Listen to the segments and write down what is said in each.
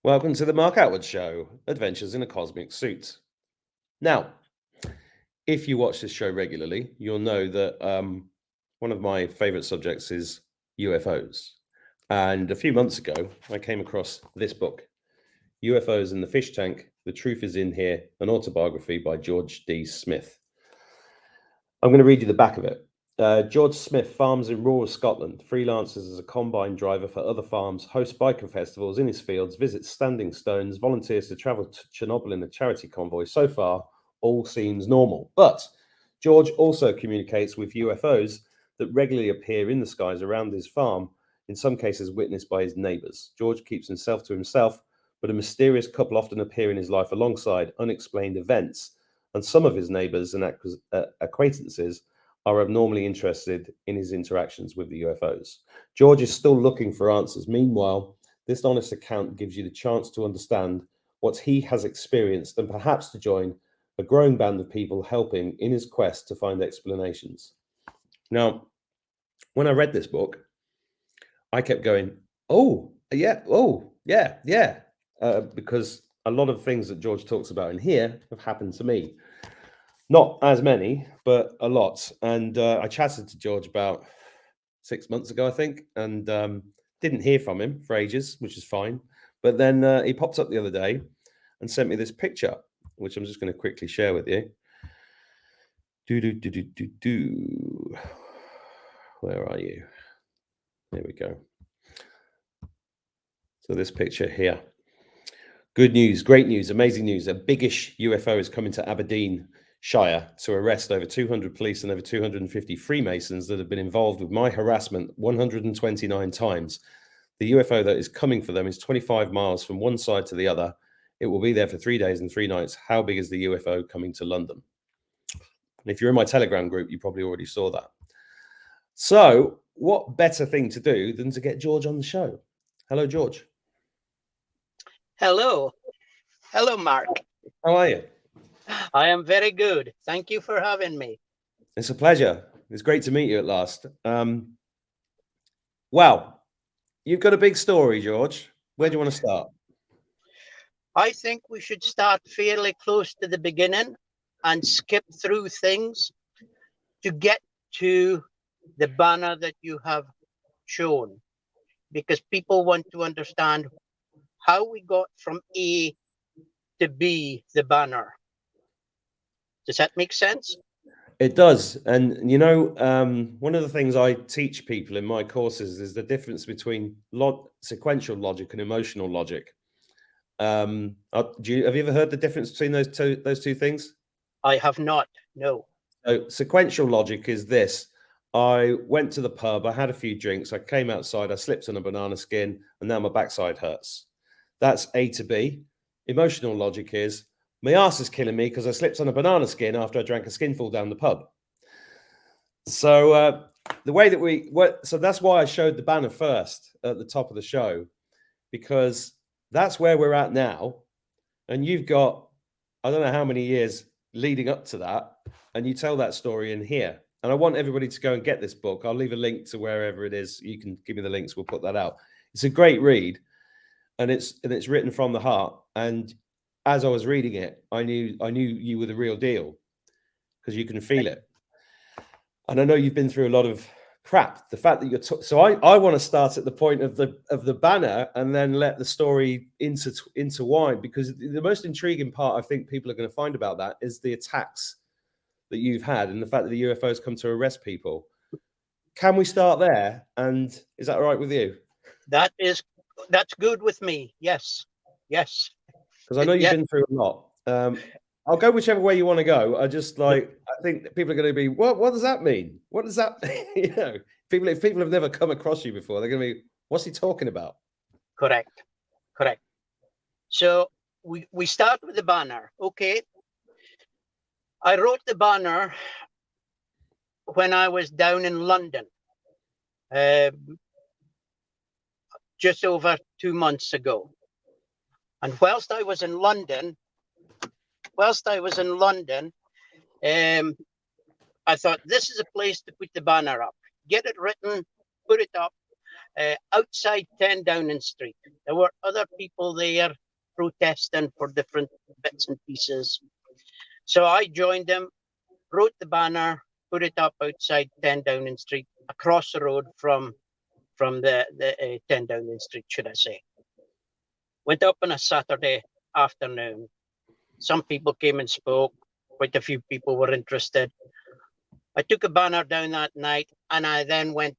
Welcome to the Mark Attwood Show, Adventures in a Cosmic Suit. Now, if you watch this show regularly, you'll know that one of my favorite subjects is UFOs. And a few months ago, I came across this book, UFOs in the Fish Tank, The Truth is in Here, an autobiography by George D. Smith. I'm going to read you the back of it. George Smith farms in rural Scotland, freelances as a combine driver for other farms, hosts biker festivals in his fields, visits standing stones, volunteers to travel to Chernobyl in a charity convoy. So far, all seems normal. But George also communicates with UFOs that regularly appear in the skies around his farm, in some cases witnessed by his neighbours. George keeps himself to himself, but a mysterious couple often appear in his life alongside unexplained events, and some of his neighbours and acquaintances are abnormally interested in his interactions with the UFOs. George is still looking for answers. Meanwhile, this honest account gives you the chance to understand what he has experienced and perhaps to join a growing band of people helping in his quest to find explanations. Now, when I read this book, I kept going, oh, yeah, because a lot of things that George talks about in here have happened to me. Not as many, but a lot. And I chatted to George about 6 months ago, I think, and didn't hear from him for ages, which is fine. But then he popped up the other day and sent me this picture, which I'm just going to quickly share with you. Where are you? There we go. So this picture here. Good news, great news, amazing news. A biggish UFO is coming to Aberdeen Shire to arrest over 200 police and over 250 Freemasons that have been involved with my harassment 129 times. The UFO that is coming for them is 25 miles from one side to the other. It will be there for 3 days and 3 nights. How big is the UFO coming to London? And if you're in my Telegram group, you probably already saw that. So what better thing to do than to get George on the show? Hello, George. Hello. Hello, Mark. How are you? I am very good. Thank you for having me. It's a pleasure. It's great to meet you at last. Well, you've got a big story, George. Where do you want to start? I think we should start fairly close to the beginning and skip through things to get to the banner that you have shown, because people want to understand how we got from A to B, the banner. Does that make sense? It does. And, you know, one of the things I teach people in my courses is the difference between sequential logic and emotional logic. Have you ever heard the difference between those two things? I have not, no. So sequential logic is this. I went to the pub, I had a few drinks, I came outside, I slipped on a banana skin, and now my backside hurts. That's A to B. Emotional logic is my ass is killing me because I slipped on a banana skin after I drank a skinful down the pub. So the way that so that's why I showed the banner first at the top of the show, because that's where we're at now. And you've got, I don't know how many years leading up to that, and you tell that story in here. And I want everybody to go and get this book. I'll leave a link to wherever it is. You can give me the links. We'll put that out. It's a great read, and it's written from the heart. And as I was reading it, I knew you were the real deal because you can feel it. And I know you've been through a lot of crap. The fact that you're so I want to start at the point of the banner and then let the story intertwine, because the most intriguing part I think people are going to find about that is the attacks that you've had and the fact that the UFOs come to arrest people. Can we start there? And is that all right with you? That's good with me. Yes. Because I know you've been through a lot. I'll go whichever way you want to go. I think people are going to be, what does that mean? What does that, if people have never come across you before, they're going to be, what's he talking about? Correct. So we start with the banner. Okay. I wrote the banner when I was down in London, just over 2 months ago. And whilst I was in London, I thought this is a place to put the banner up, get it written, put it up. outside 10 Downing Street. There were other people there protesting for different bits and pieces. So I joined them, wrote the banner, put it up outside 10 Downing Street, across the road from the 10 Downing Street, should I say. Went up on a Saturday afternoon. Some people came and spoke. Quite a few people were interested. I took a banner down that night, and I then went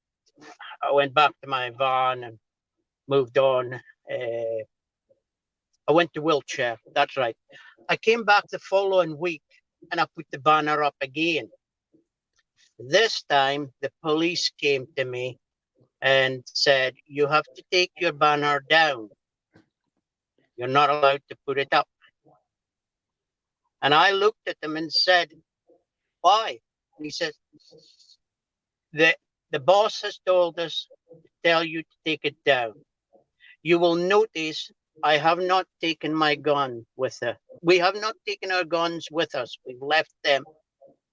back to my van and moved on. I went to Wiltshire, that's right. I came back the following week, and I put the banner up again. This time, the police came to me and said, you have to take your banner down. You're not allowed to put it up. And I looked at them and said, why? And he said, the boss has told us to tell you to take it down. You will notice I have not taken my gun with us. We have not taken our guns with us. We've left them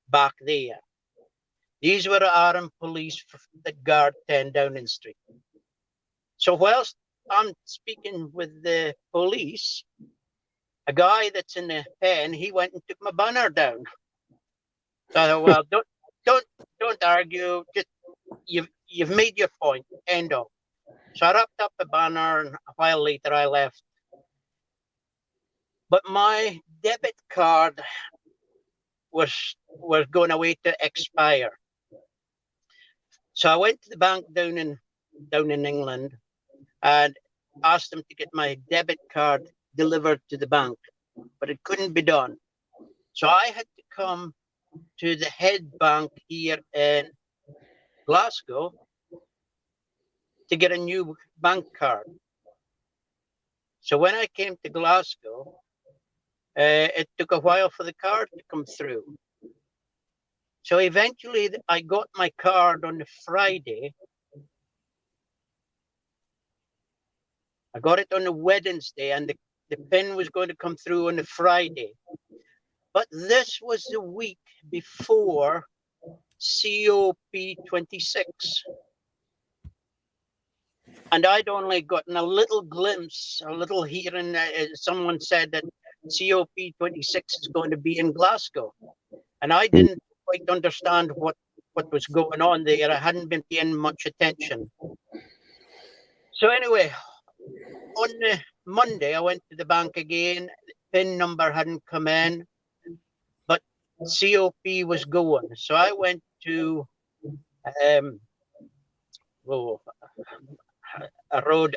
back there. These were armed police that guard 10 Downing Street. So whilst I'm speaking with the police, a guy that's in the pen, he went and took my banner down. So I thought, well, don't argue. Just you've made your point. End of. So I wrapped up the banner, and a while later I left. But my debit card was going away to expire. So I went to the bank down in England and asked them to get my debit card delivered to the bank, but it couldn't be done. So I had to come to the head bank here in Glasgow to get a new bank card. So when I came to Glasgow, it took a while for the card to come through. So eventually I got my card on the Friday. I got it on the Wednesday, and the pin was going to come through on the Friday. But this was the week before COP26. And I'd only gotten a little glimpse, a little hearing. Someone said that COP26 is going to be in Glasgow. And I didn't quite understand what was going on there. I hadn't been paying much attention. So anyway, on the Monday, I went to the bank again. The PIN number hadn't come in, but COP was going. So I went to a road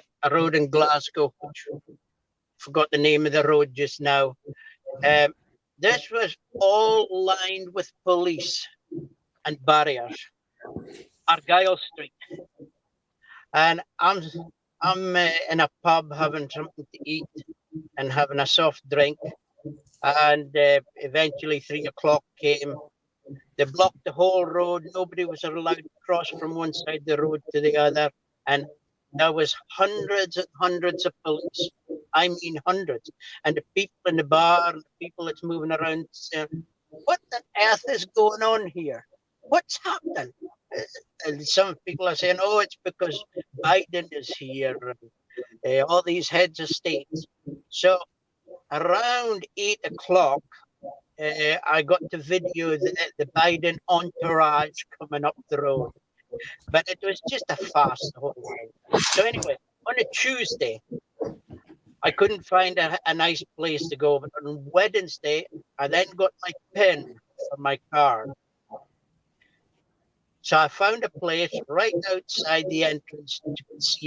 in Glasgow, which I forgot the name of the road just now. This was all lined with police and barriers. Argyle Street, and I'm in a pub having something to eat and having a soft drink, and eventually 3 o'clock came. They blocked the whole road. Nobody was allowed to cross from one side of the road to the other, and there was hundreds and hundreds of police. I mean hundreds. And the people in the bar, the people that's moving around saying, what the earth is going on here? What's happening? And some people are saying, oh, it's because Biden is here, all these heads of states. So around 8 o'clock, I got to video the Biden entourage coming up the road. But it was just a farce, the whole thing. So anyway, on a Tuesday, I couldn't find a nice place to go. But on Wednesday, I then got my PIN for my card. So I found a place right outside the entrance to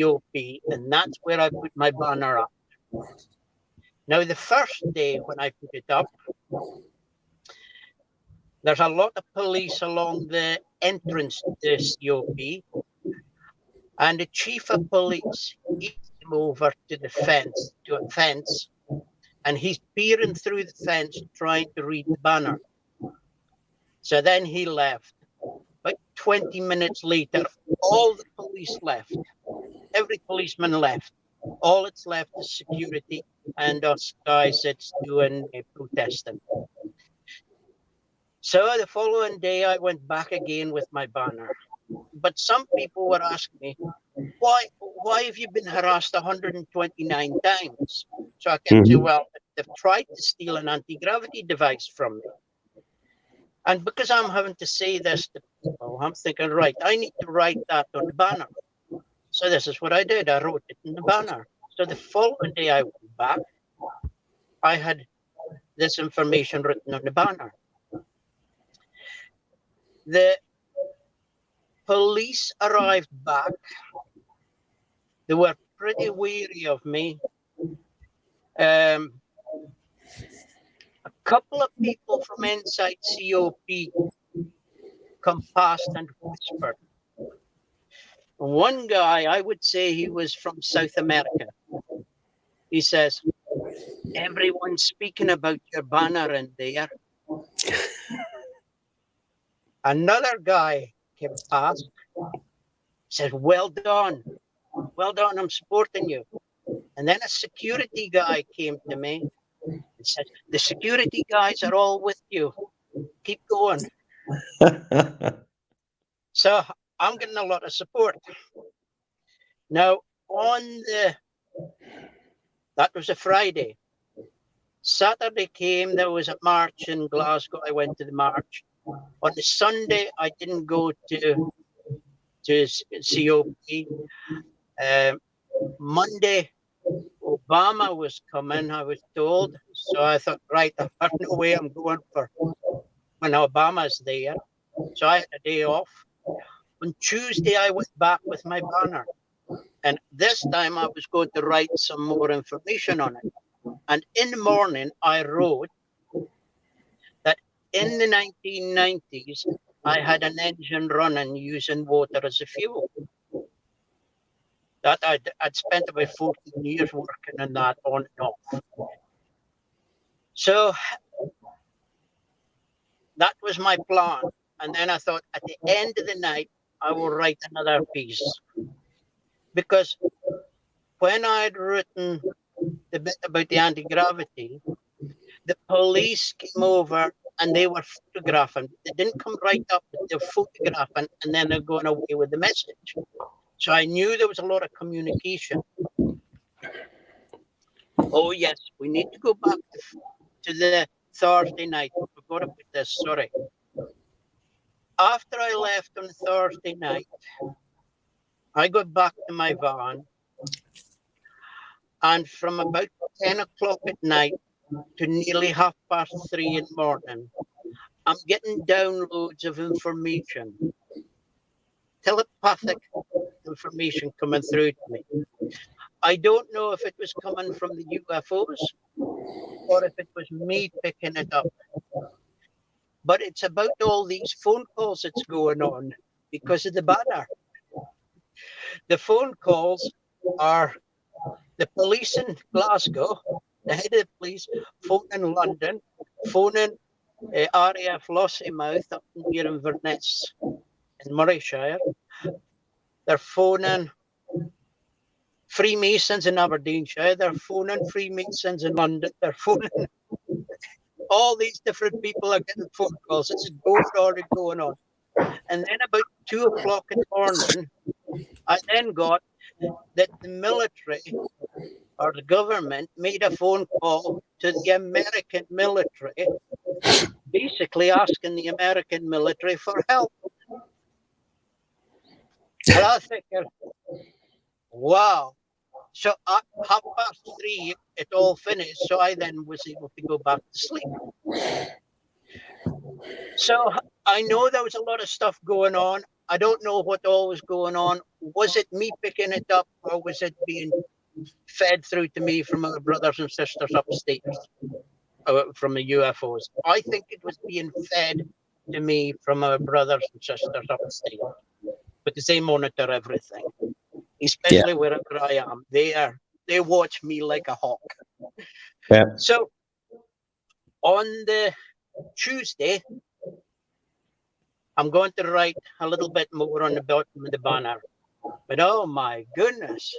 COP, and that's where I put my banner up. Now, the first day when I put it up, there's a lot of police along the entrance to the COP, and the chief of police, he came over to a fence, and he's peering through the fence trying to read the banner. So then he left. About 20 minutes later, all the police left. Every policeman left. All that's left is security and us guys that's doing protesting. So the following day, I went back again with my banner. But some people were asking me, why have you been harassed 129 times? So I kept saying, well, they've tried to steal an anti-gravity device from me. And because I'm having to say this to people, I'm thinking, right, I need to write that on the banner. So this is what I did. I wrote it in the banner. So the following day I went back, I had this information written on the banner. The police arrived back. They were pretty wary of me. A couple of people from inside COP come past and whispered. One guy, I would say he was from South America. He says, everyone's speaking about your banner in there. Another guy came past, said, well done, I'm supporting you. And then a security guy came to me and said, the security guys are all with you. Keep going. So I'm getting a lot of support. Now, that was a Friday. Saturday came, there was a march in Glasgow. I went to the march. On the Sunday, I didn't go to COP. Monday, Obama was coming, I was told. So I thought, right, there's no way I'm going for when Obama's there. So I had a day off. On Tuesday, I went back with my banner. And this time I was going to write some more information on it. And in the morning, I wrote that in the 1990s, I had an engine running using water as a fuel. That I'd spent about 14 years working on that on and off. So that was my plan. And then I thought at the end of the night, I will write another piece. Because when I'd written the bit about the anti-gravity, the police came over and they were photographing. They didn't come right up, but they were photographing and then they're going away with the message. So I knew there was a lot of communication. Oh, yes, we need to go back to the Thursday night. I forgot about this, sorry. After I left on Thursday night, I got back to my van. And from about 10 o'clock at night to nearly 3:30 in the morning, I'm getting downloads of information, telepathic information coming through to me. I don't know if it was coming from the UFOs or if it was me picking it up. But it's about all these phone calls that's going on because of the banner. The phone calls are the police in Glasgow, the head of the police, phoning London, phoning RAF Lossiemouth up near Inverness in Murrayshire. They're phoning Freemasons in Aberdeenshire. They're phoning Freemasons in London. They're phoning all these different people are getting phone calls. It's going on. And then about 2 o'clock in the morning, I then got that the military or the government made a phone call to the American military, basically asking the American military for help. And I think, wow. So at 3:30, it all finished. So I then was able to go back to sleep. So I know there was a lot of stuff going on. I don't know what all was going on. Was it me picking it up or was it being fed through to me from our brothers and sisters upstairs from the UFOs? I think it was being fed to me from our brothers and sisters upstairs because they monitor everything, especially wherever I am. They watch me like a hawk. Yeah. So on the Tuesday, I'm going to write a little bit more on the bottom of the banner. But oh my goodness,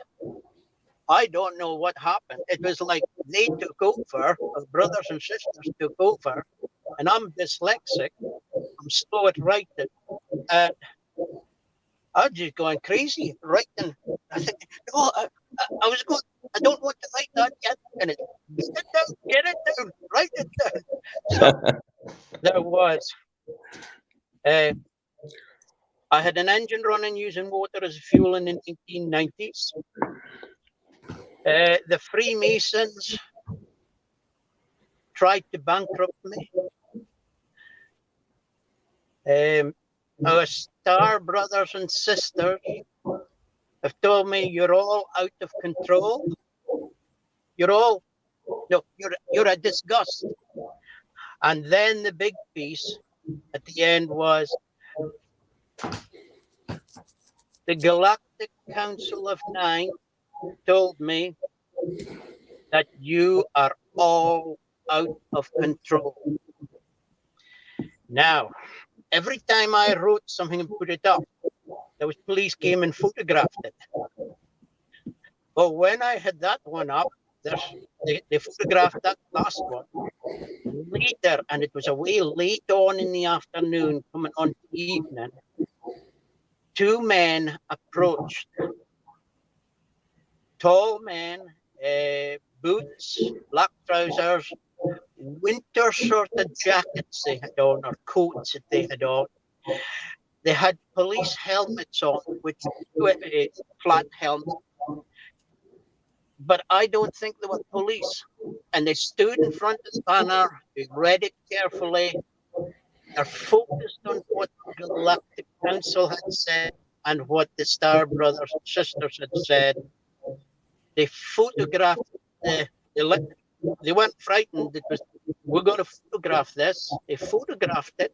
I don't know what happened. It was like they took over, our brothers and sisters took over, and I'm dyslexic. I'm slow at writing. And I'm just going crazy, writing I think, no, I was going, I don't want to write that yet. And it, get it down, write it down. So there was, uh, I had an engine running using water as fuel in the 1990s. The Freemasons tried to bankrupt me. Our star brothers and sisters have told me you're all out of control. You're all, no, you're a disgust. And then the big piece at the end was the Galactic Council of Nine told me that you are all out of control. Now, every time I wrote something and put it up, there was police came and photographed it. But when I had that one up, they photographed that last one later, and it was away late on in the afternoon, coming on to evening. Two men approached, tall men, boots, black trousers, winter sort of jackets they had on, or coats that they had on. They had police helmets on, which flat helmets. But I don't think they were police. And they stood in front of the banner, they read it carefully. They're focused on what the Galactic Council had said and what the Star Brothers and Sisters had said. They photographed they weren't frightened. It was, we're going to photograph this. They photographed it.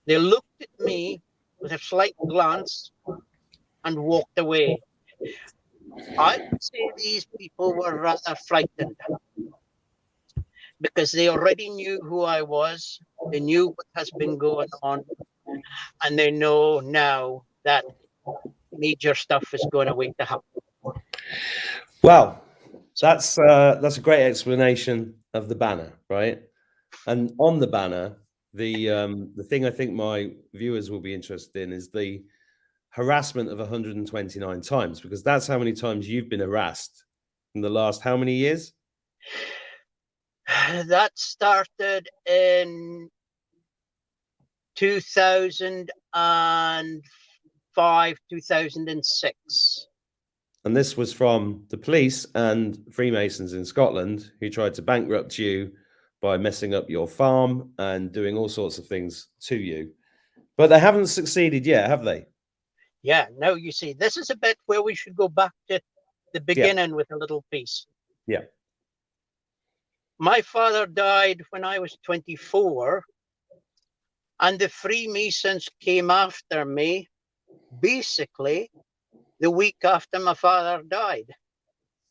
They looked at me with a slight glance and walked away. I would say these people were rather frightened because they already knew who I was. They knew what has been going on, and they know now that major stuff is going to happen. Wow, that's a great explanation of the banner, right? And on the banner, the thing I think my viewers will be interested in is the harassment of 129 times, because that's how many times you've been harassed in the last how many years? That started in 2005, 2006. And this was from the police and Freemasons in Scotland who tried to bankrupt you by messing up your farm and doing all sorts of things to you. But they haven't succeeded yet, have they? Yeah, no, you see, this is a bit where we should go back to the beginning with a little piece. Yeah. My father died when I was 24, and the Freemasons came after me basically the week after my father died,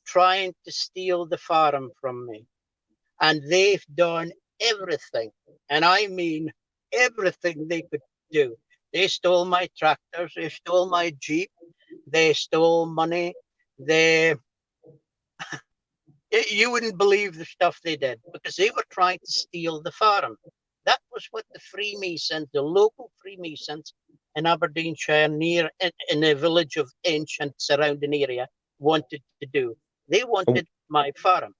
trying to steal the farm from me. And they've done everything, and I mean everything they could do. They stole my tractors, they stole my Jeep, they stole money, you wouldn't believe the stuff they did because they were trying to steal the farm. That was what the Freemasons, the local Freemasons in Aberdeenshire, near in the village of Inch and surrounding area, wanted to do. They wanted my farm.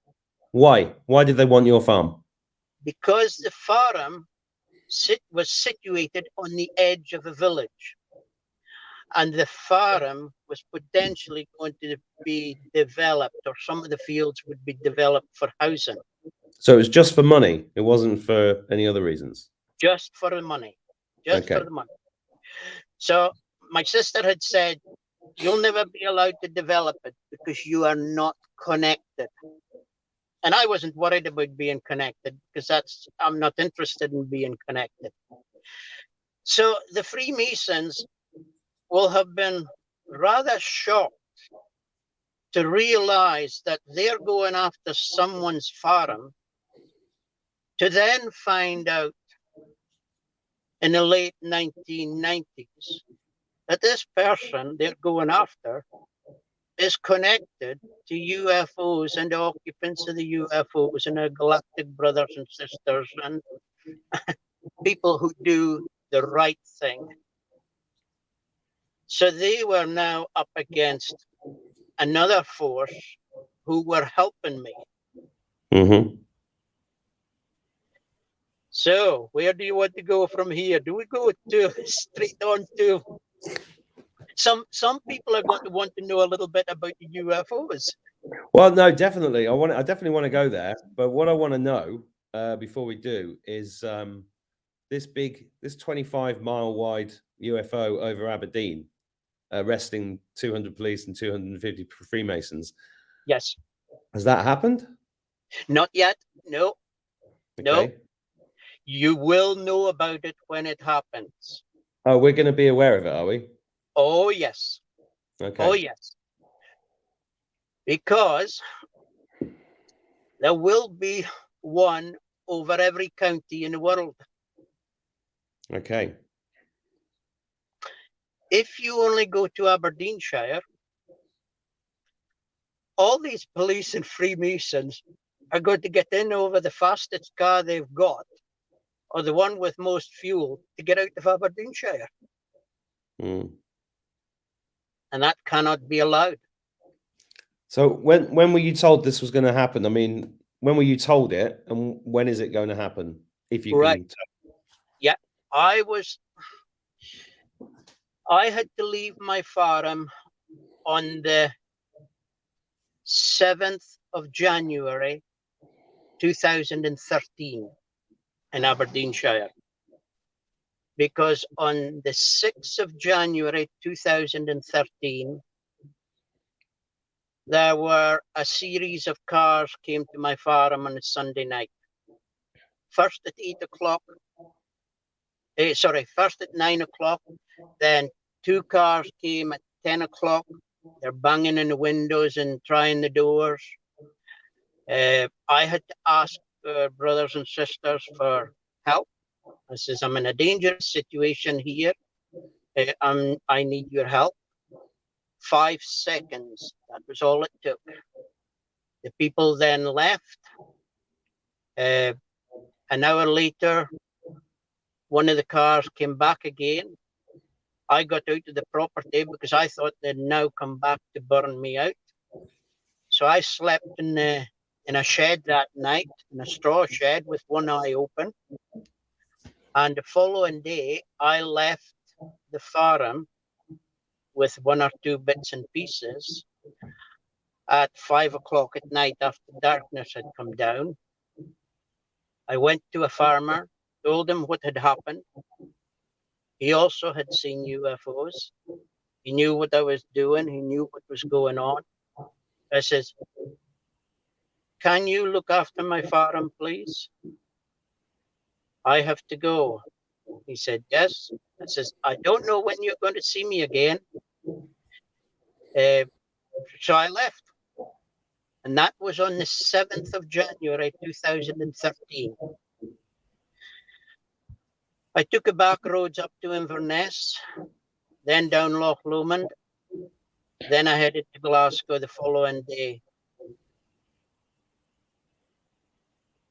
Why? Why did they want your farm? Because the farm was situated on the edge of a village. And the farm was potentially going to be developed, or some of the fields would be developed for housing. So it was just for money. It wasn't for any other reasons. Just for the money. Just for the money. So my sister had said, you'll never be allowed to develop it because you are not connected. And I wasn't worried about being connected because I'm not interested in being connected. So the Freemasons will have been rather shocked to realize that they're going after someone's farm, to then find out in the late 1990s that this person they're going after is connected to UFOs and the occupants of the UFOs and their galactic brothers and sisters and people who do the right thing. So they were now up against another force who were helping me. Mm-hmm. So where do you want to go from here? Do we go to straight on to some people are going to want to know a little bit about the UFOs? Well, no, definitely. I definitely want to go there. But what I want to know before we do is this 25-mile wide UFO over Aberdeen, arresting 200 police and 250 Freemasons. Yes. Has that happened? Not yet. No. No. Okay. You will know about it when it happens. Oh, we're going to be aware of it, are we? Oh, yes. Okay. Oh, yes. Because there will be one over every county in the world. Okay. If you only go to Aberdeenshire, all these police and Freemasons are going to get in over the fastest car they've got, or the one with most fuel, to get out of Aberdeenshire. Mm. And that cannot be allowed. So when were you told this was going to happen? I mean, when were you told it, and when is it going to happen? If you Right. can tell. Yeah. I had to leave my farm on the 7th of January 2013 in Aberdeenshire, because on the 6th of January 2013 there were a series of cars came to my farm on a Sunday night. First at 8 o'clock, first at 9 o'clock, then 2 cars came at 10 o'clock. They're banging in the windows and trying the doors. I had to ask brothers and sisters for help. I says, I'm in a dangerous situation here. I need your help. 5 seconds. That was all it took. The people then left. An hour later, one of the cars came back again. I got out of the property because I thought they'd now come back to burn me out. So I slept in a shed that night, in a straw shed with one eye open. And the following day, I left the farm with 1 or 2 bits and pieces at 5 o'clock at night after darkness had come down. I went to a farmer, told him what had happened. He also had seen UFOs. He knew what I was doing. He knew what was going on. I says, can you look after my farm, please? I have to go. He said, yes. I says, I don't know when you're going to see me again. So I left. And that was on the 7th of January 2013. I took a back roads up to Inverness, then down Loch Lomond. Then I headed to Glasgow the following day.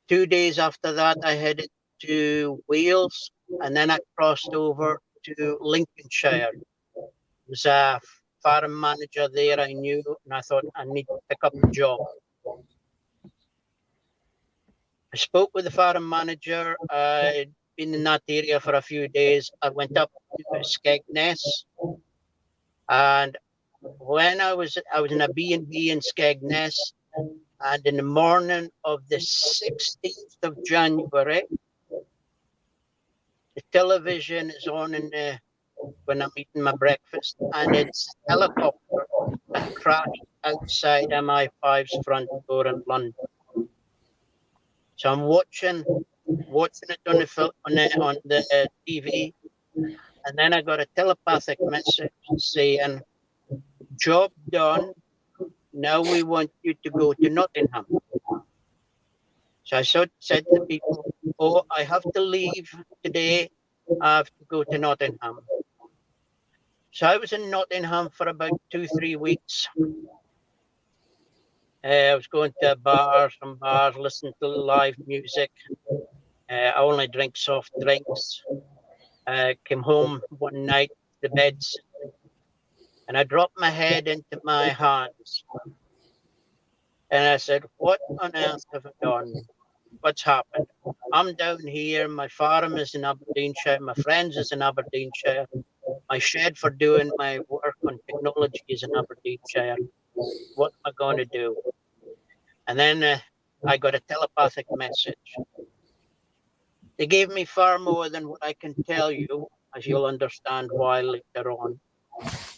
2 days after that, I headed to Wales, and then I crossed over to Lincolnshire. There was a farm manager there I knew, and I thought I need to pick up the job. I spoke with the farm manager. I'd been in that area for a few days. I went up to Skegness, and when I was in a B&B in Skegness, and in the morning of the 16th of January, the television is on when I'm eating my breakfast, and it's a helicopter that crashed outside MI5's front door in London. So I'm watching it on the TV, and then I got a telepathic message saying, "Job done. Now we want you to go to Nottingham." So I said to the people, "Oh, I have to leave today. I have to go to Nottingham." So I was in Nottingham for about 2-3 weeks. I was going to some bars, listening to live music. I only drink soft drinks. Came home one night, the beds And I dropped my head into my hands. And I said, what on earth have I done? What's happened? I'm down here. My farm is in Aberdeenshire. My friends is in Aberdeenshire. My shed for doing my work on technology is in Aberdeenshire. What am I going to do? And then I got a telepathic message. They gave me far more than what I can tell you, as you'll understand why later on.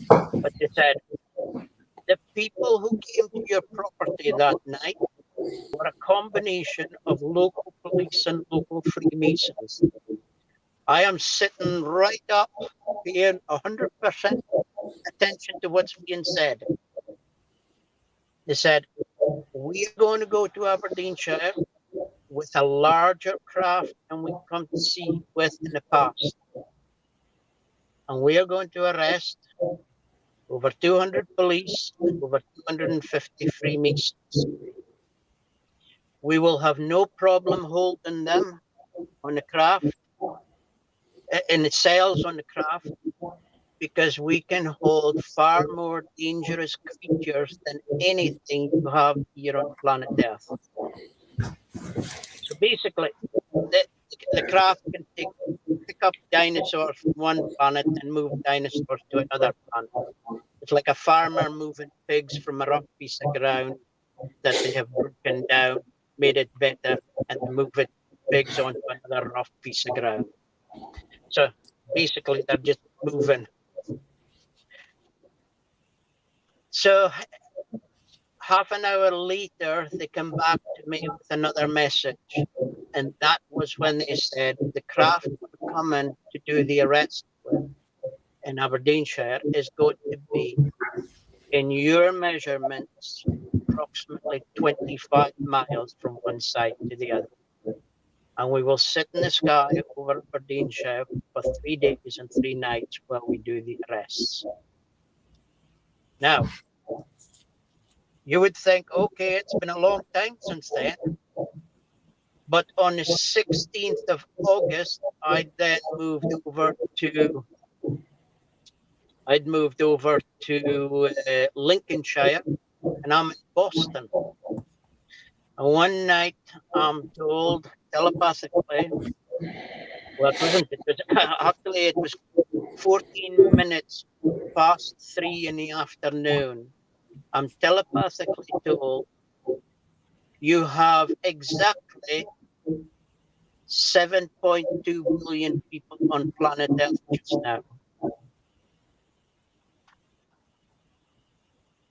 But they said, the people who came to your property that night were a combination of local police and local Freemasons. I am sitting right up, paying 100% attention to what's being said. They said, we are going to go to Aberdeenshire with a larger craft than we come to sea with in the past. And we are going to arrest over 200 police and over 250 Freemasons. We will have no problem holding them on the craft, in the sails on the craft, because we can hold far more dangerous creatures than anything you have here on planet Earth. So basically, the craft can pick up dinosaurs from one planet and move dinosaurs to another planet. It's like a farmer moving pigs from a rough piece of ground that they have broken down, made it better, and move it pigs onto another rough piece of ground. So basically, they're just moving. So half an hour later, they come back to me with another message. And that was when they said the craft we're coming to do the arrest with in Aberdeenshire is going to be, in your measurements, approximately 25 miles from one side to the other. And we will sit in the sky over Aberdeenshire for 3 days and 3 nights while we do the arrests. Now, you would think, okay, it's been a long time since then. But on the 16th of August, I'd moved over to Lincolnshire, and I'm in Boston. And one night, I'm told telepathically, well, it wasn't, actually, it was 14 minutes past 3 in the afternoon. I'm telepathically told, you have exactly 7.2 billion people on planet Earth just now.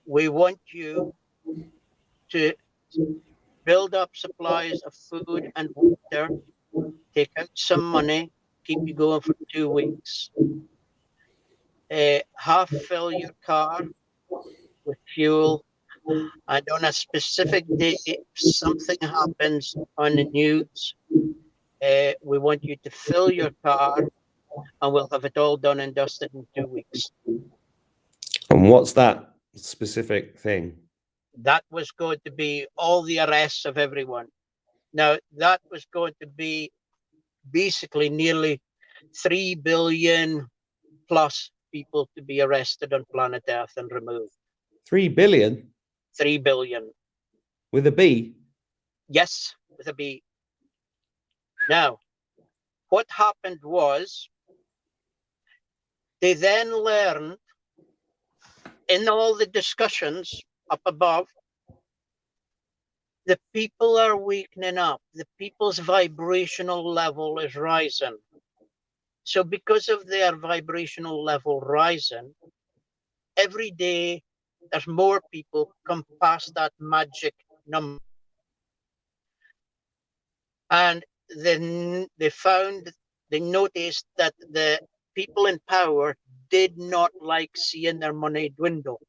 We want you to build up supplies of food and water, take out some money, keep you going for 2 weeks. Half fill your car with fuel, and on a specific day, if something happens on the news, we want you to fill your car, and we'll have it all done and dusted in 2 weeks. And what's that specific thing? That was going to be all the arrests of everyone. Now, that was going to be basically nearly 3 billion plus people to be arrested on planet Earth and removed. 3 billion? 3 billion. With a B? Yes, with a B. Now, what happened was they then learned in all the discussions up above, the people are weakening up. The people's vibrational level is rising. So because of their vibrational level rising, every day there's more people come past that magic number. And then they noticed that the people in power did not like seeing their money dwindle.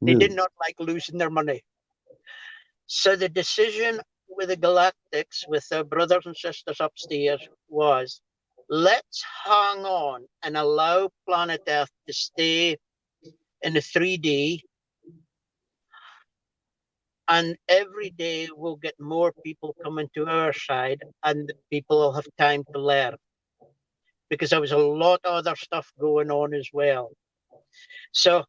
They did not like losing their money. So the decision with the Galactics, with their brothers and sisters upstairs, was let's hang on and allow planet Earth to stay in the 3D, and every day we'll get more people coming to our side, and the people will have time to learn, because there was a lot of other stuff going on as well. So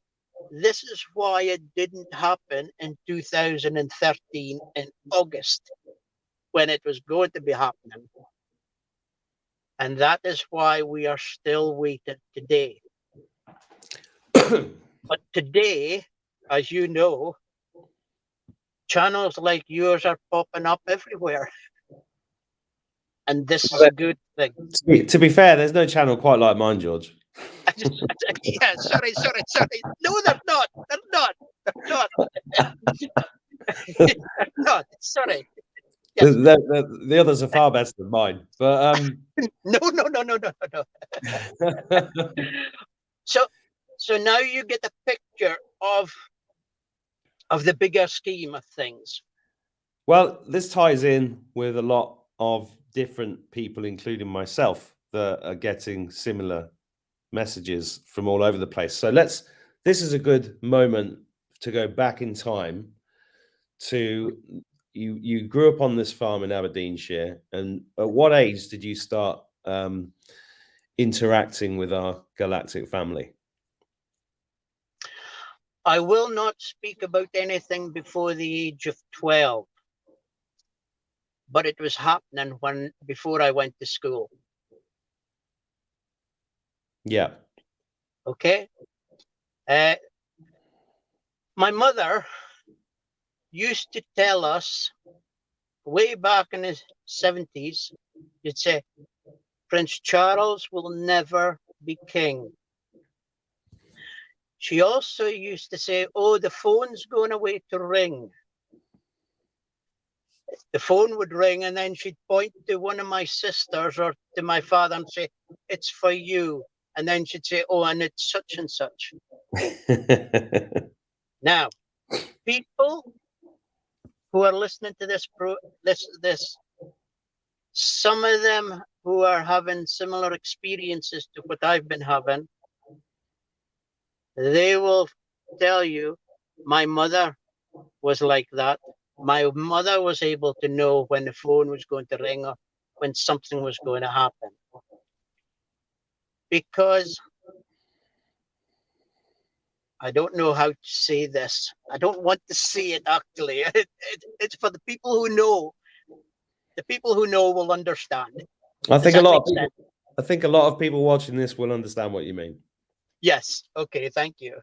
this is why it didn't happen in 2013 in August when it was going to be happening. And that is why we are still waiting today. But today, as you know, channels like yours are popping up everywhere. And this is a good thing. To be fair, there's no channel quite like mine, George. Yeah, sorry. No, they're not. They're not. They're not. Sorry. Yes. The others are far better than mine. But No. So now you get a picture of the bigger scheme of things. well, this ties in with a lot of different people, including myself, that are getting similar messages from all over the place. So this is a good moment to go back in time to you grew up on this farm in Aberdeenshire, and at what age did you start interacting with our galactic family? I will not speak about anything before the age of 12, but it was happening before I went to school. Yeah. Okay. My mother used to tell us way back in the 70s, you'd say, Prince Charles will never be king. She also used to say, oh, the phone's going away to ring. The phone would ring, and then she'd point to one of my sisters or to my father and say, it's for you. And then she'd say, oh, and it's such and such. Now, people who are listening to this, some of them who are having similar experiences to what I've been having, they will tell you, my mother was like that. My mother was able to know when the phone was going to ring or when something was going to happen. Because I don't know how to say this. I don't want to say it actually. It's for the people who know. The people who know will understand. I think a lot of people watching this will understand what you mean. Yes. Okay. Thank you.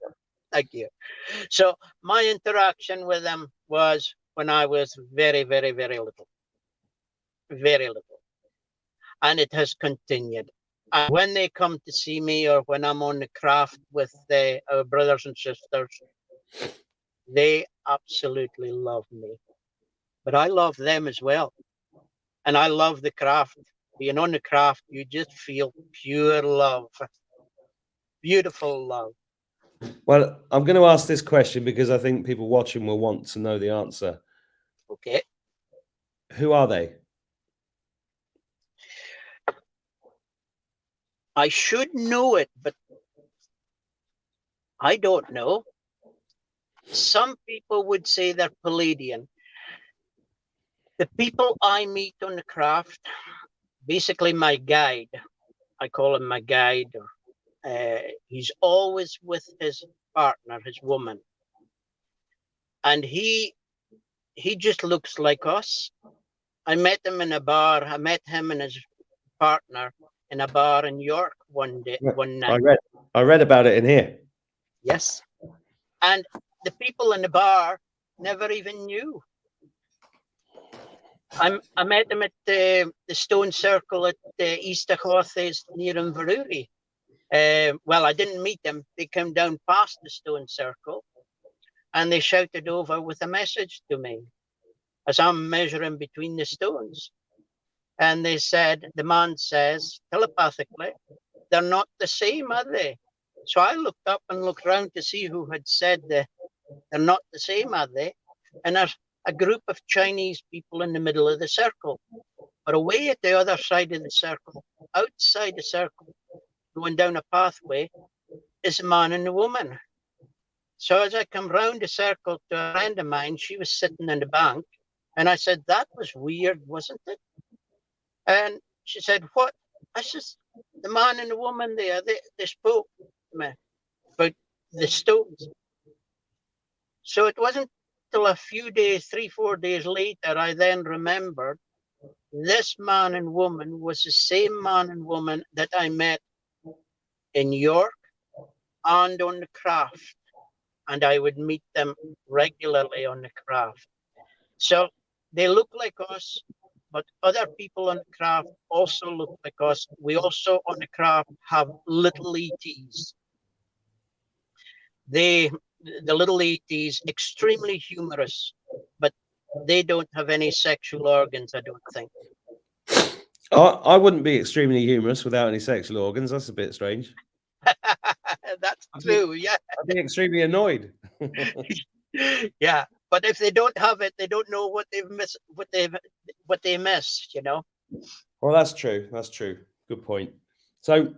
So my interaction with them was when I was very, very, very little. Very little. And it has continued. And when they come to see me or when I'm on the craft with our brothers and sisters, they absolutely love me. But I love them as well. And I love the craft. Being on the craft, you just feel pure love. Beautiful love. Well, I'm going to ask this question because I think people watching will want to know the answer. Okay. Who are they? I should know it, but I don't know. Some people would say they're Palladian. The people I meet on the craft, basically my guide, I call him my guide. He's always with his partner, his woman. And he just looks like us. I met him in a bar. I met him and his partner in a bar in York one night. I read about it in here. Yes. And the people in the bar never even knew. I met him at the Stone Circle at Easter Hothes near Inverurie. Well, I didn't meet them. They came down past the Stone Circle and they shouted over with a message to me as I'm measuring between the stones. And they said, the man says telepathically, they're not the same, are they? So I looked up and looked around to see who had said they're not the same, are they? And there's a group of Chinese people in the middle of the circle. But away at the other side of the circle, outside the circle, going down a pathway, is a man and a woman. So as I come round the circle to a friend of mine, she was sitting in the bank, and I said, that was weird, wasn't it? And she said, what? I said, the man and the woman there, they spoke to me about the stones. So it wasn't till a few days, 3-4 days later, I then remembered this man and woman was the same man and woman that I met in York and on the craft. And I would meet them regularly on the craft. So they look like us, but other people on the craft also look like us. We also on the craft have little ETs. The little ETs, extremely humorous, but they don't have any sexual organs, I don't think. I wouldn't be extremely humorous without any sexual organs. That's a bit strange. That's true, yeah. I'd be extremely annoyed. Yeah, but if they don't have it, they don't know what they've missed, what they missed, you know. Well, that's true. That's true. Good point. So,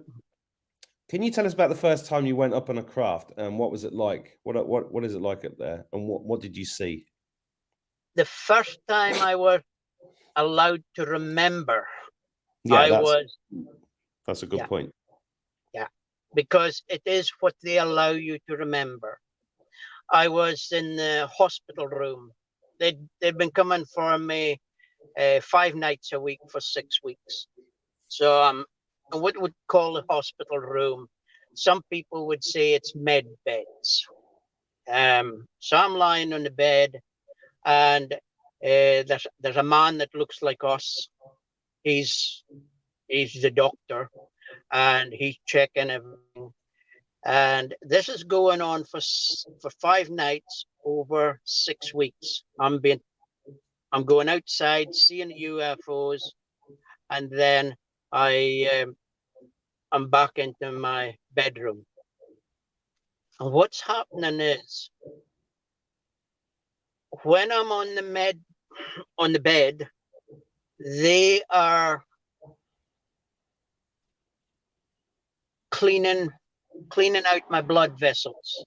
can you tell us about the first time you went up on a craft and what was it like? What is it like up there, and what did you see? The first time I was allowed to remember, Yeah, that's a good yeah, point. yeah, because it is what they allow you to remember. I was in the hospital room. They'd been coming for me 5 nights a week for 6 weeks. So what would call a hospital room? Some people would say it's med beds. So I'm lying on the bed, and there's a man that looks like us. He's the doctor, and he's checking everything. And this is going on for 5 nights over 6 weeks. I'm going outside, seeing UFOs, and then I'm back into my bedroom. And what's happening is when I'm on the bed, they are cleaning out my blood vessels.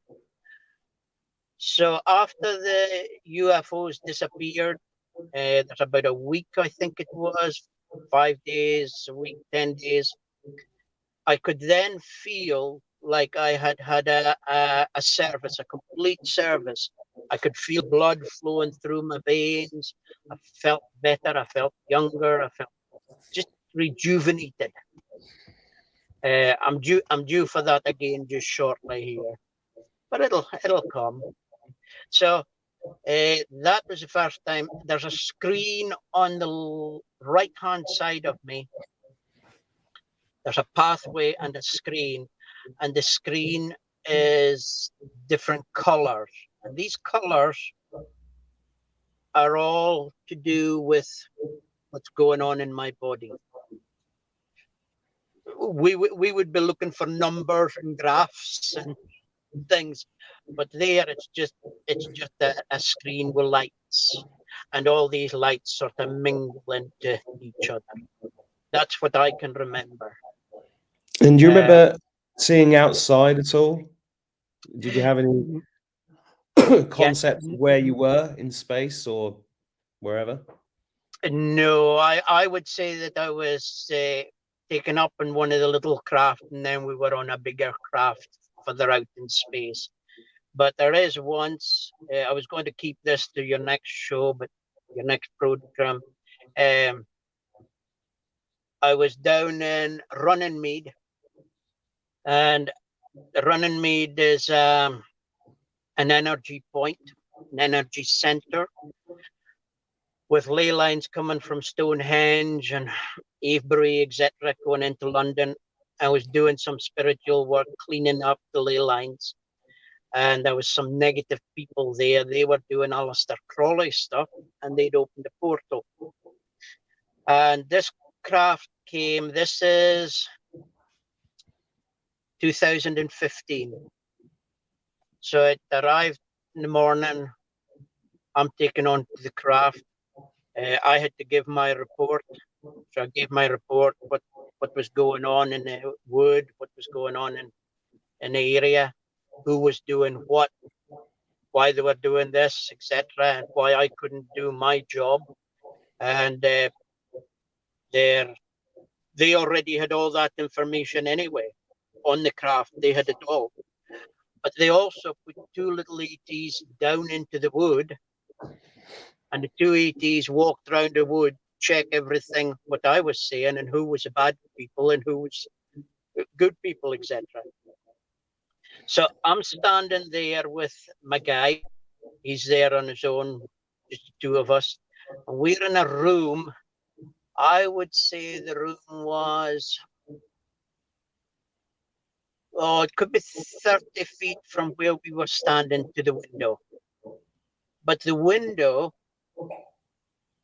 So after the UFOs disappeared, there's about a week, I think it was, 5 days, a week, 10 days. I could then feel like I had a service, a complete service. I could feel blood flowing through my veins. I felt better. I felt younger. I felt just rejuvenated. I'm due for that again just shortly here, but it'll come. So that was the first time. There's a screen on the right-hand side of me. There's a pathway and a screen, and the screen is different colors. And these colors are all to do with what's going on in my body. We would be looking for numbers and graphs and things, but there it's just a screen with lights, and all these lights sort of mingle into each other. That's what I can remember. And do you remember seeing outside at all? Did you have any concept of where you were in space or wherever? No, I would say that I was taken up in one of the little craft, and then we were on a bigger craft further out in space. But there is once, I was going to keep this to your next show, but your next program. I was down in Runnymede, and Runnymede is an energy point, an energy center, with ley lines coming from Stonehenge and Avebury, etc., going into London. I was doing some spiritual work, cleaning up the ley lines. And there was some negative people there. They were doing Aleister Crowley stuff, and they'd opened the portal. And this craft came, this is 2015. So it arrived in the morning. I'm taken on to the craft. I had to give my report. So I gave my report, what was going on in the wood, what was going on in the area, who was doing what, why they were doing this, etc., and why I couldn't do my job. And they already had all that information anyway on the craft. They had it all. but they also put two little ETs down into the wood, and the two ETs walked around the wood, check everything what I was saying and who was bad people and who was good people, etc. So I'm standing there with my guy. He's there on his own, just the two of us. And we're in a room. I would say the room was, oh, it could be 30 feet from where we were standing to the window. But the window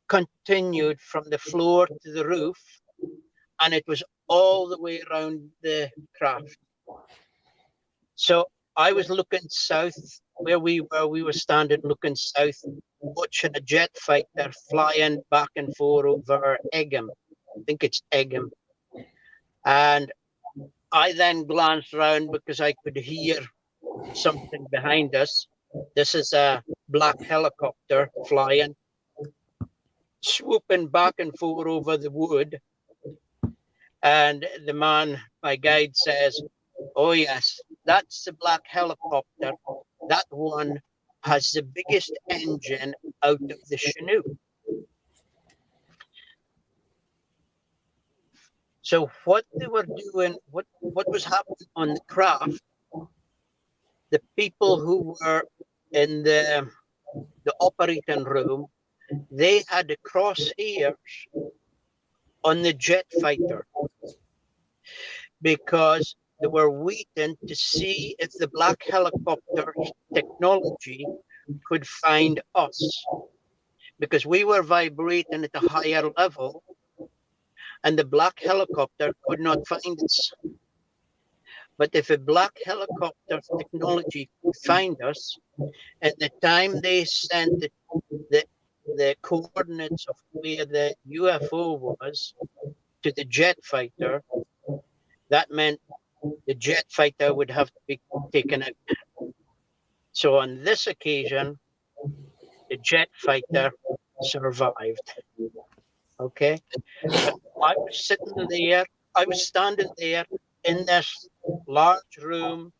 continued from the floor to the roof, and it was all the way around the craft. So I was looking south where we were. We were standing looking south, watching a jet fighter flying back and forth over Egham. I think it's Egham. And I then glanced around because I could hear something behind us. This is a black helicopter flying, swooping back and forth over the wood. And the man, my guide, says, "Oh, yes, that's the black helicopter. That one has the biggest engine out of the Chinook." So what they were doing, what was happening on the craft, the people who were in the operating room, they had the crosshairs on the jet fighter because they were waiting to see if the black helicopter technology could find us, because we were vibrating at a higher level and the black helicopter could not find us. But if a black helicopter technology could find us, at the time they sent the coordinates of where the UFO was to the jet fighter, that meant the jet fighter would have to be taken out. So on this occasion, the jet fighter survived. Okay. But I was sitting there, I was standing there in this large room.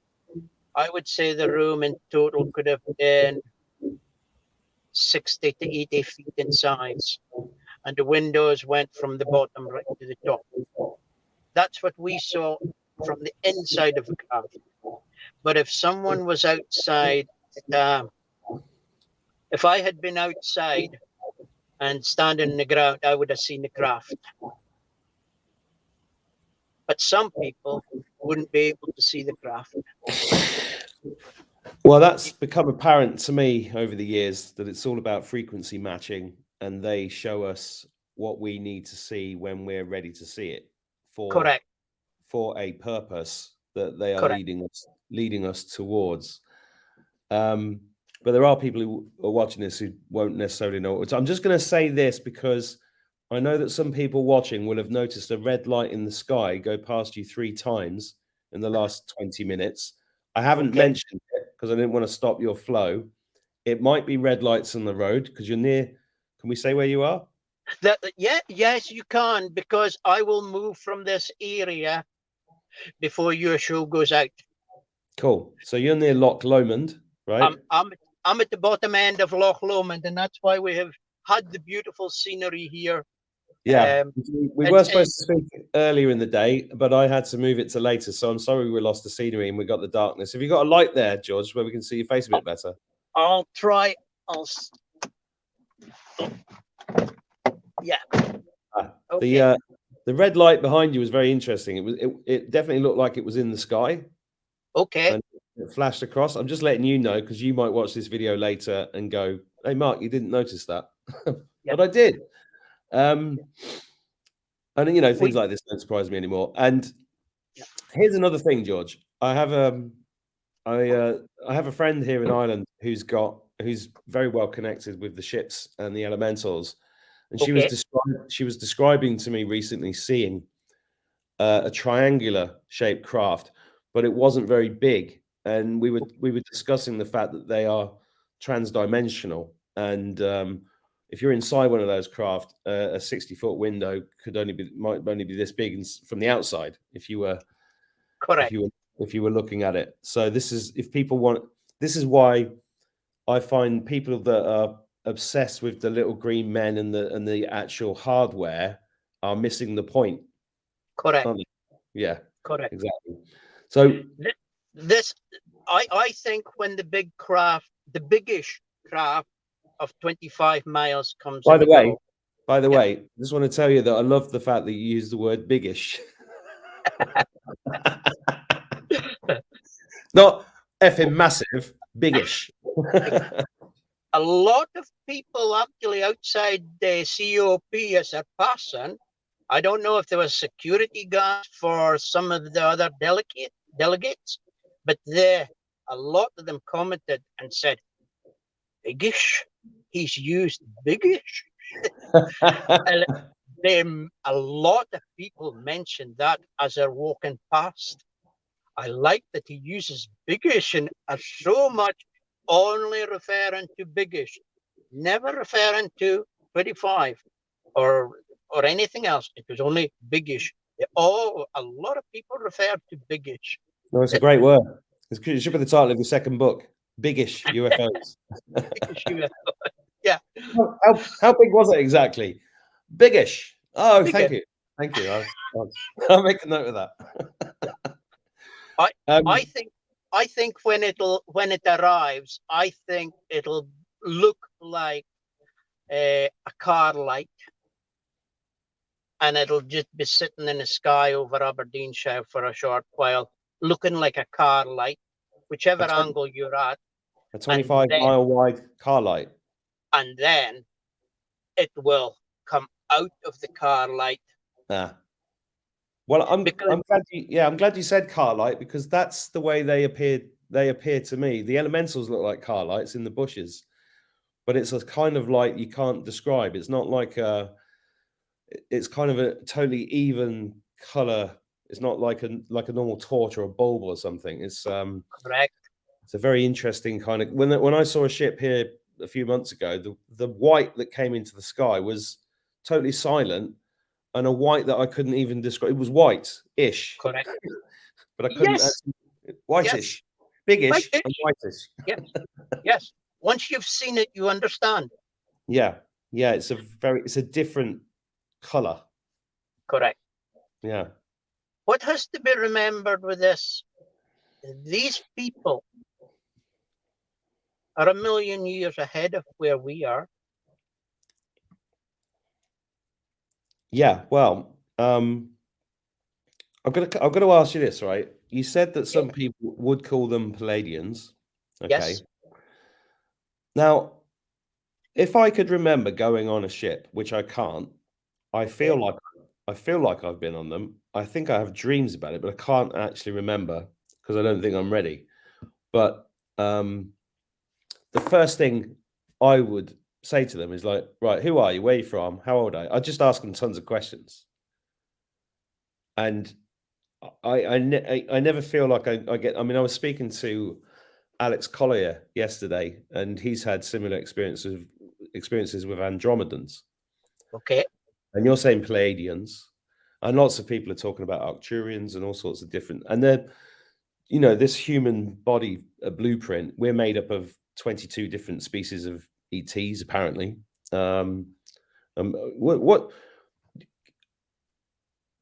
I would say the room in total could have been 60 to 80 feet in size. And the windows went from the bottom right to the top. That's what we saw from the inside of the craft. But if someone was outside, if I had been outside and standing in the ground, I would have seen the craft. But some people wouldn't be able to see the craft. Well, that's become apparent to me over the years that it's all about frequency matching, and they show us what we need to see when we're ready to see it for a purpose that they are leading us towards. But there are people who are watching this who won't necessarily know what I'm just going to say this because I know that some people watching will have noticed a red light in the sky go past you 3 times in the last 20 minutes. I haven't mentioned it because I didn't want to stop your flow. It might be red lights on the road because you're near. Can we say where you are? Yes, you can, because I will move from this area before your show goes out. Cool. So you're near Loch Lomond, right? I'm at the bottom end of Loch Lomond, and that's why we have had the beautiful scenery here. Yeah, we were supposed to speak earlier in the day, but I had to move it to later. So I'm sorry we lost the scenery and we got the darkness. Have you got a light there, George, where we can see your face a bit better? I'll try. Yeah. Okay. The red light behind you was very interesting. It definitely looked like it was in the sky. Okay. And it flashed across. I'm just letting you know because you might watch this video later and go, "Hey, Mark, you didn't notice that," but I did. And you know, things like this don't surprise me anymore. And here's another thing, George. I have a friend here in Ireland who's very well connected with the ships and the elementals, and she was describing to me recently seeing a triangular shaped craft, but it wasn't very big. And we were discussing the fact that they are transdimensional, and if you're inside one of those craft, a 60-foot window might only be this big from the outside. If you were if you were looking at it. So this is, if people want, this is why I find people that are obsessed with the little green men and the actual hardware are missing the point. Correct. Aren't they? Yeah, Correct. exactly. So This, I think when the big craft, the biggish craft of 25 miles comes by in the a way, go. I just want to tell you that I love the fact that you use the word biggish. Not effing massive, biggish. A lot of people actually outside the COP as a person. I don't know if there was security guards for some of the other delegates, but a lot of them commented and said, "Biggish, he's used biggish." And a lot of people mentioned that as they're walking past. I like that he uses biggish and so much only referring to biggish, never referring to 25 or anything else. It was only biggish. A lot of people refer to biggish. No, it's a great word. It should be the title of your second book, Biggish UFOs. Biggish, yeah, How big was it exactly? Biggish. Oh, thank biggish. you. Thank you. I'll make a note of that. I Um, I think when it arrives, I think it'll look like a car light, and it'll just be sitting in the sky over Aberdeenshire for a short while, looking like a car light, whichever a, 20, angle you're at, a and 25-mile wide car light. then it will come out of the car light. Ah. Well, I'm Because I'm glad you said car light, because that's the way they appear. They appear to me. The elementals look like car lights in the bushes, but it's a kind of light you can't describe. It's not like it's kind of a totally even color. It's not like a normal torch or a bulb or something. correct, It's a very interesting kind of, when I saw a ship here a few months ago, the white that came into the sky was totally silent, and a white that I couldn't even describe. It was white-ish, correct. but I couldn't Yes, actually, yes, whitish, biggish whitish. and whitish. Yes, yes. Once you've seen it, you understand. Yeah, yeah. It's a different color. Correct. Yeah. What has to be remembered with this? These people are a million years ahead of where we are. Yeah. Well, I'm gonna ask you this, right? You said that Okay. some people would call them Palladians. Okay. Yes. Now, if I could remember going on a ship, which I can't, I Okay. feel like I feel like I've been on them. I think I have dreams about it, but I can't actually remember because I don't think I'm ready. But the first thing I would say to them is like, right, who are you? Where are you from? How old are you? I just ask them tons of questions, and I never feel like I get. I mean, I was speaking to Alex Collier yesterday, and he's had similar experiences with Andromedans. Okay. And you're saying Palladians, and lots of people are talking about Arcturians and all sorts of different. And they're, this human body blueprint. We're made up of 22 different species of ETs, apparently. What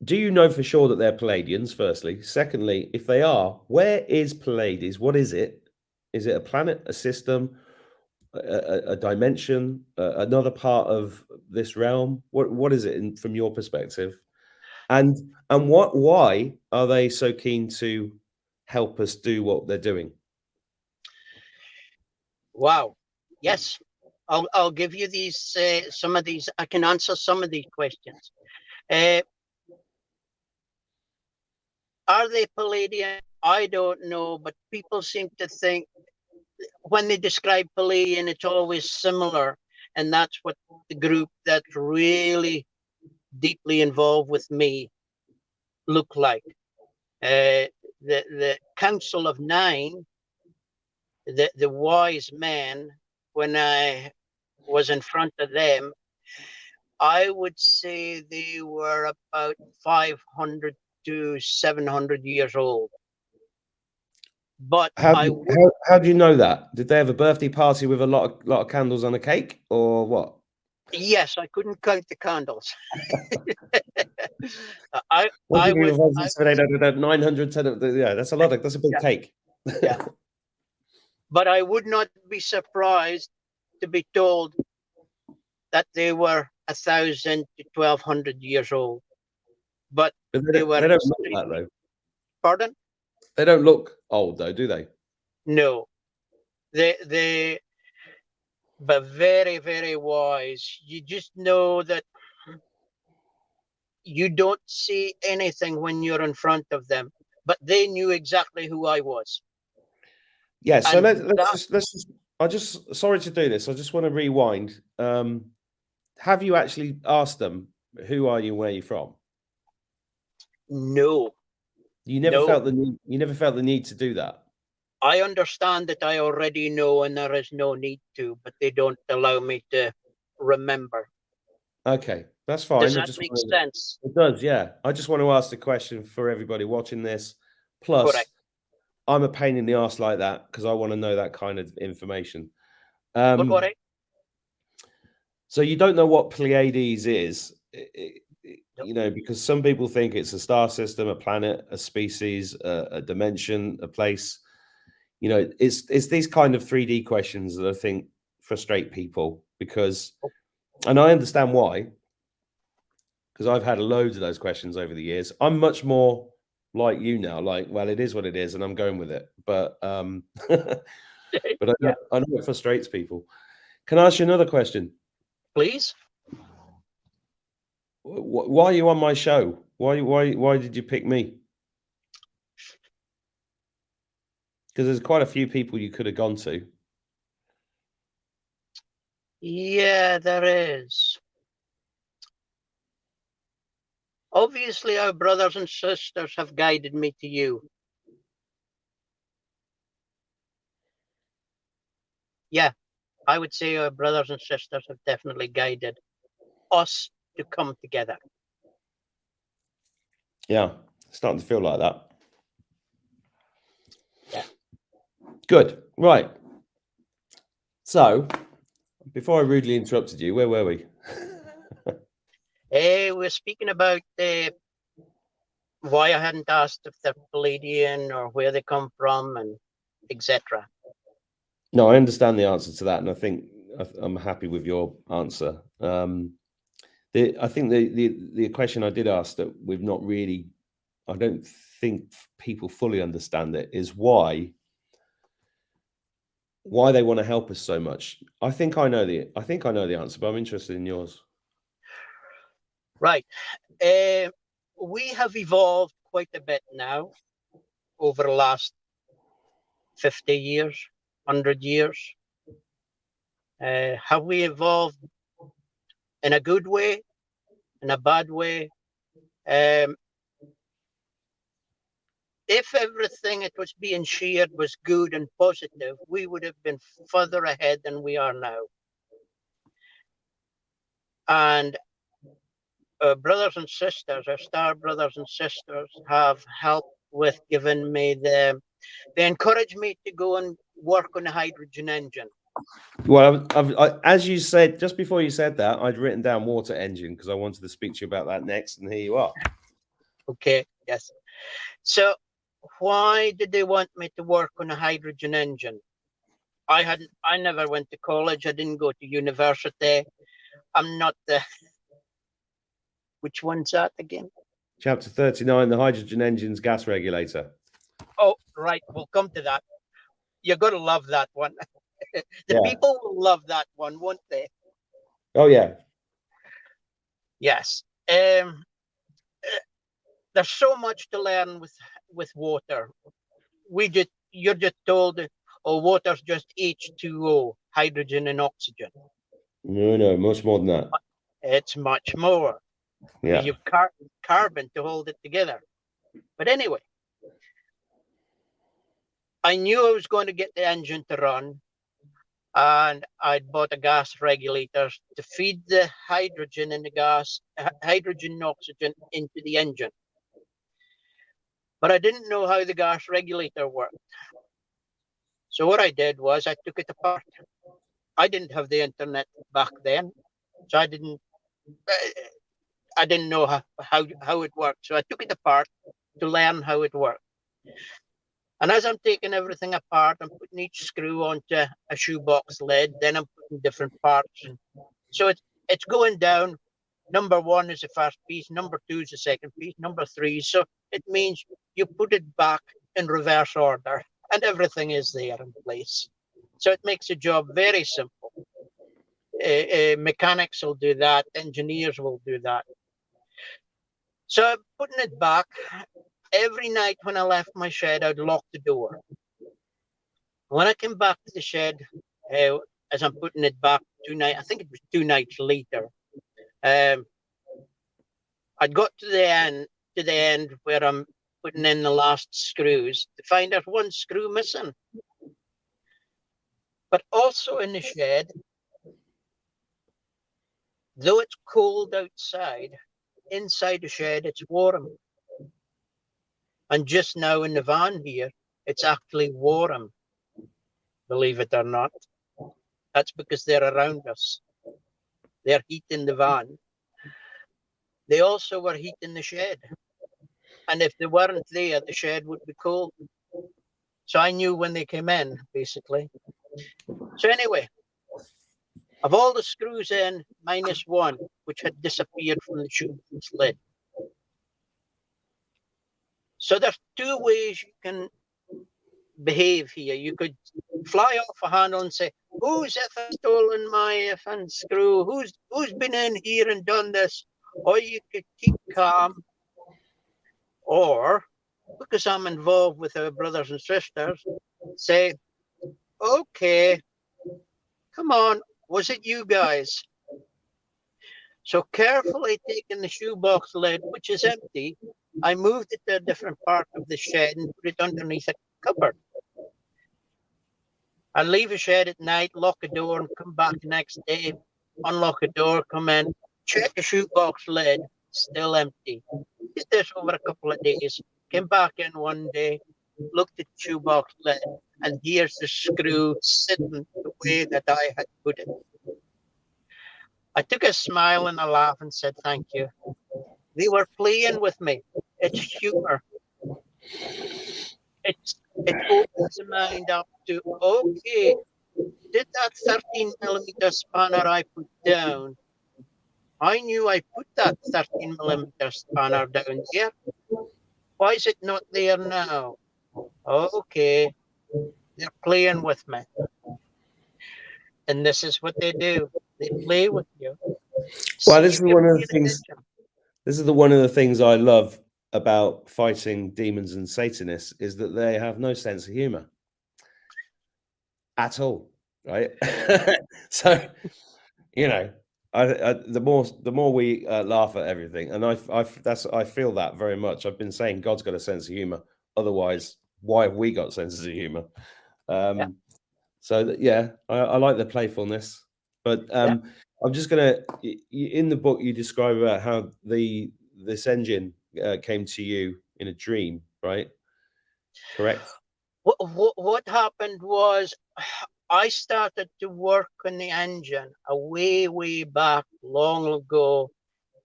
do you know for sure that they're Palladians? Firstly, secondly, if they are, where is Pallades? What is it? Is it a planet, a system, a dimension, another part of this realm? What is it from your perspective? And why are they so keen to help us do what they're doing? Wow. Yes. I'll give you these some of these. I can answer some of these questions. Uh, are they Palladian? I don't know, but people seem to think when they describe Palladian, it's always similar, and that's what the group that's really deeply involved with me look like. The Council of Nine, the wise men, when I was in front of them, I would say they were about 500 to 700 years old. But How, I do- would, how do you know that? Did they have a birthday party with a lot of candles on a cake, or what? yes, I couldn't count the candles. I What do I you mean would with 1, I 6, 7, 8, 900, 910? Yeah, that's a lot. That's a big yeah, cake. yeah. But I would not be surprised to be told that they were 1,000 to 1,200 years old. But But they were they don't look that extremely, though. pardon? They don't look old though, do they? No, they but very, very wise. You just know that you don't see anything when you're in front of them, but they knew exactly who I was. Yeah. So And let's that, just I just sorry to do this. I just want to rewind. Have you actually asked them who are you, where are you from? no, You never no. felt the need. You never felt the need to do that. I understand that I already know and there is no need to, but they don't allow me to remember. Okay, that's Does fine. that make sense? It does, yeah. I just want to ask the question for everybody watching this. Correct. Plus, I'm a pain in the ass like that because I want to know that kind of information. Don't worry. So you don't know what Pleiades is, No. because some people think it's a star system, a planet, a species, a dimension, a place. It's these kind of 3D questions that I think frustrate people because, and I understand why, because I've had loads of those questions over the years. I'm much more like you now, like, well, it is what it is, and I'm going with it. But but Yeah, I know it frustrates people. Can I ask you another question? please. Why are you on my show? Why did you pick me? Because there's quite a few people you could have gone to. Yeah, there is. Obviously, our brothers and sisters have guided me to you. Yeah, I would say our brothers and sisters have definitely guided us to come together. Yeah, starting to feel like that. Yeah. Good. Right. So, before I rudely interrupted you, where were we? We're speaking about why I hadn't asked if they're Palladian or where they come from and etc. No, I understand the answer to that, and I think I'm happy with your answer. I think the question I did ask that we've not really, I don't think people fully understand it, is why they want to help us so much. I think I know the answer, but I'm interested in yours. Right. We have evolved quite a bit now over the last 50 years, 100 years. Have we evolved in a good way, in a bad way? If everything it was being shared was good and positive, we would have been further ahead than we are now. And our brothers and sisters, our star brothers and sisters, have helped with giving me they encouraged me to go and work on a hydrogen engine. Well, as you said just before you said that, I'd written down water engine because I wanted to speak to you about that next, and here you are. Okay, yes. So why did they want me to work on a hydrogen engine? I never went to college. I didn't go to university. I'm not the, which one's that again? Chapter 39, the hydrogen engine's gas regulator. Oh, right. We'll come to that. You're going to love that one. The Yeah. people will love that one, won't they? Oh, yeah. Yes. There's so much to learn with water. You're just told, oh, water's just H2O, hydrogen and oxygen. No, much more than that. It's much more. Yeah. You've carbon to hold it together. But anyway, I knew I was going to get the engine to run, and I'd bought a gas regulator to feed the hydrogen and the gas, hydrogen and oxygen into the engine. But I didn't know how the gas regulator worked. So what I did was I took it apart. I didn't have the internet back then, so I didn't know how it worked. So I took it apart to learn how it worked. And as I'm taking everything apart, I'm putting each screw onto a shoebox lid. Then I'm putting different parts, and so it's going down. Number 1 is the first piece. Number 2 is the second piece. Number 3. So it means you put it back in reverse order, and everything is there in place. So it makes the job very simple. Mechanics will do that. Engineers will do that. So I'm putting it back. Every night when I left my shed, I'd lock the door. When I came back to the shed, as I'm putting it back 2 nights, I think it was 2 nights later, I'd got to the end where I'm putting in the last screws to find there's one screw missing. But also in the shed, though it's cold outside, inside the shed it's warm. And just now in the van here, it's actually warm, believe it or not. That's because they're around us. They're heating the van. They also were heating the shed. And if they weren't there, the shed would be cold. So I knew when they came in, basically. So anyway, of all the screws in, minus 1, which had disappeared from the shoebox lid. So there's 2 ways you can behave here. You could fly off a handle and say, who's stolen my effing screw? Who's been in here and done this? Or you could keep calm. Or, because I'm involved with our brothers and sisters, say, okay, come on, was it you guys? So carefully taking the shoebox lid, which is empty, I moved it to a different part of the shed and put it underneath a cupboard. I leave the shed at night, lock the door, and come back the next day, unlock the door, come in, check the shoebox lid, still empty. Did this over a couple of days, came back in one day, looked at the shoebox lid, and here's the screw sitting the way that I had put it. I took a smile and a laugh and said, thank you. They were playing with me. It's humor. It opens the mind up to, okay, did that 13mm spanner I put down, I knew I put that 13mm spanner down there. Why is it not there now? Okay, they're playing with me. And this is what they do. They play with you. Well, See this if is you're one of the paying things. attention. This is one of the things I love about fighting demons and Satanists is that they have no sense of humor at all, right? So, you know, the more we laugh at everything, and I feel that very much. I've been saying God's got a sense of humor. Otherwise, why have we got senses of humor? Yeah. So yeah, I like the playfulness, but Yeah. I'm just gonna in the book you describe about how this engine came to you in a dream, right? Correct. What happened was I started to work on the engine way back long ago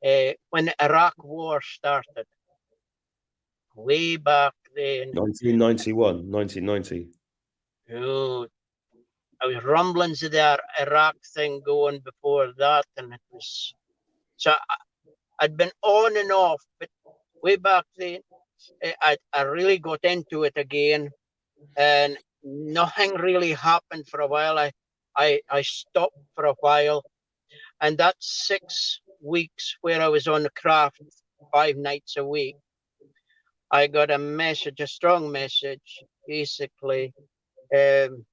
when the Iraq War started. Way back then. 1991, 1990. Oh, I was rumblings of the Iraq thing going before that, and it was so I'd been on and off, but way back then I really got into it again, and nothing really happened for a while. I stopped for a while, and that 6 weeks where I was on the craft 5 nights a week, I got a message, a strong message, basically. It's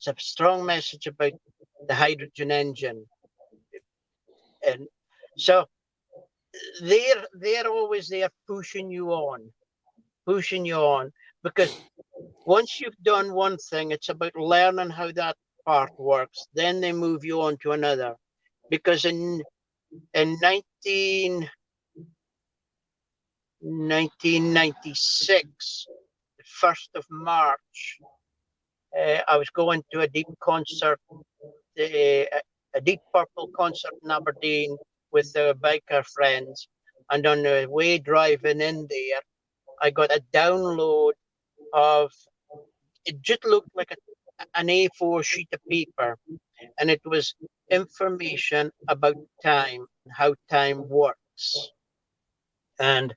a strong message about the hydrogen engine, and so they're always there pushing you on, because once you've done one thing, it's about learning how that part works. Then they move you on to another, because in 1996, the 1st of March, I was going to a Deep concert, a Deep Purple concert in Aberdeen with biker friends. And on the way driving in there, I got a download of, it just looked like an A4 sheet of paper. And it was information about time and how time works. And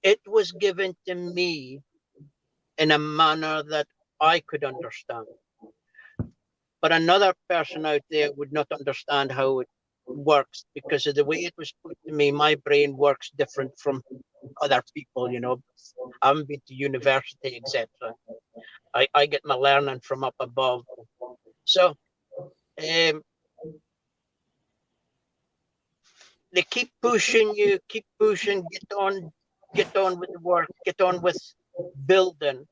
it was given to me in a manner that I could understand. But another person out there would not understand how it works because of the way it was put to me. My brain works different from other people, you know. I haven't been to university, etc. I get my learning from up above. So they keep pushing you, keep pushing, get on with the work, get on with building.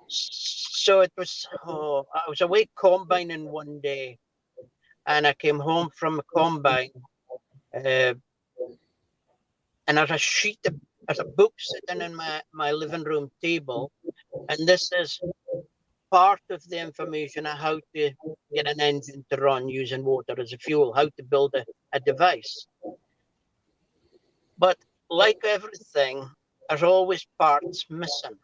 So it was, I was away combining one day, and I came home from a combine, and there's a book sitting in my living room table, and this is part of the information on how to get an engine to run using water as a fuel, how to build a device. But like everything, there's always parts missing.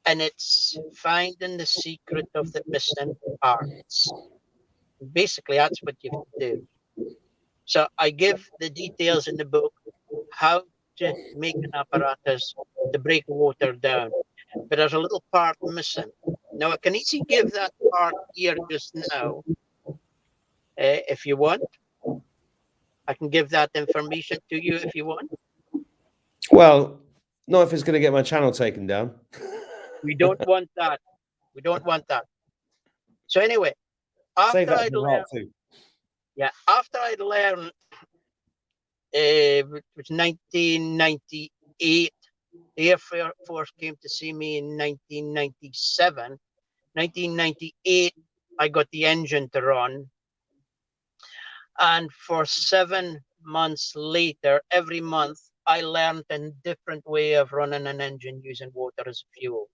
And it's finding the secret of the missing parts. Basically, that's what you have to do. So I give the details in the book how to make an apparatus to break water down. But there's a little part missing. Now, I can easily give that part here just now, if you want. I can give that information to you if you want. Well, not if it's going to get my channel taken down. We don't want that. We don't want that. So anyway, Save after that I'd for learned, part 2. yeah, after I'd learned, it was 1998. The Air Force came to see me in 1997. 1998, I got the engine to run. And for 7 months later, every month, I learned a different way of running an engine using water as fuel.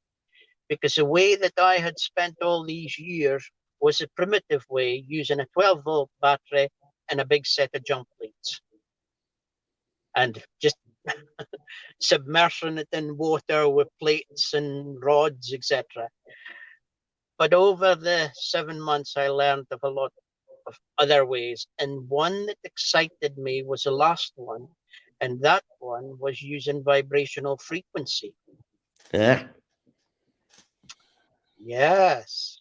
Because the way that I had spent all these years was a primitive way, using a 12-volt battery and a big set of jump leads. And just submerging it in water with plates and rods, etc. But over the 7 months, I learned of a lot of other ways. And one that excited me was the last one. And that one was using vibrational frequency. Yeah. Yes.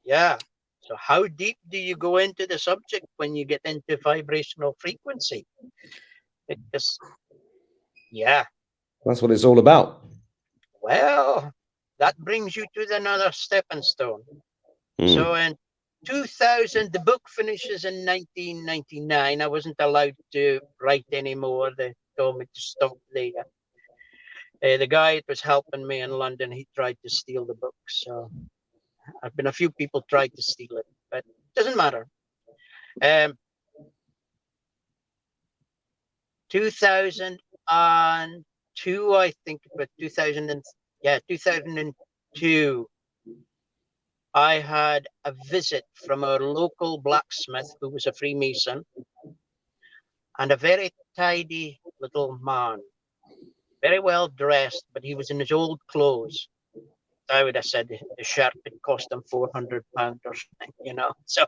Yeah. So how deep do you go into the subject when you get into vibrational frequency? Because, yeah. That's what it's all about. Well, that brings you to another stepping stone. So in 2000, the book finishes in 1999. I wasn't allowed to write anymore. They told me to stop there. The guy that was helping me in London, he tried to steal the book. So I've been a few people tried to steal it, but it doesn't matter. 2002, I think, but 2002. I had a visit from our local blacksmith who was a Freemason and a very tidy little man, very well dressed, but he was in his old clothes. I would have said the shirt had cost him £400 or something, you know, so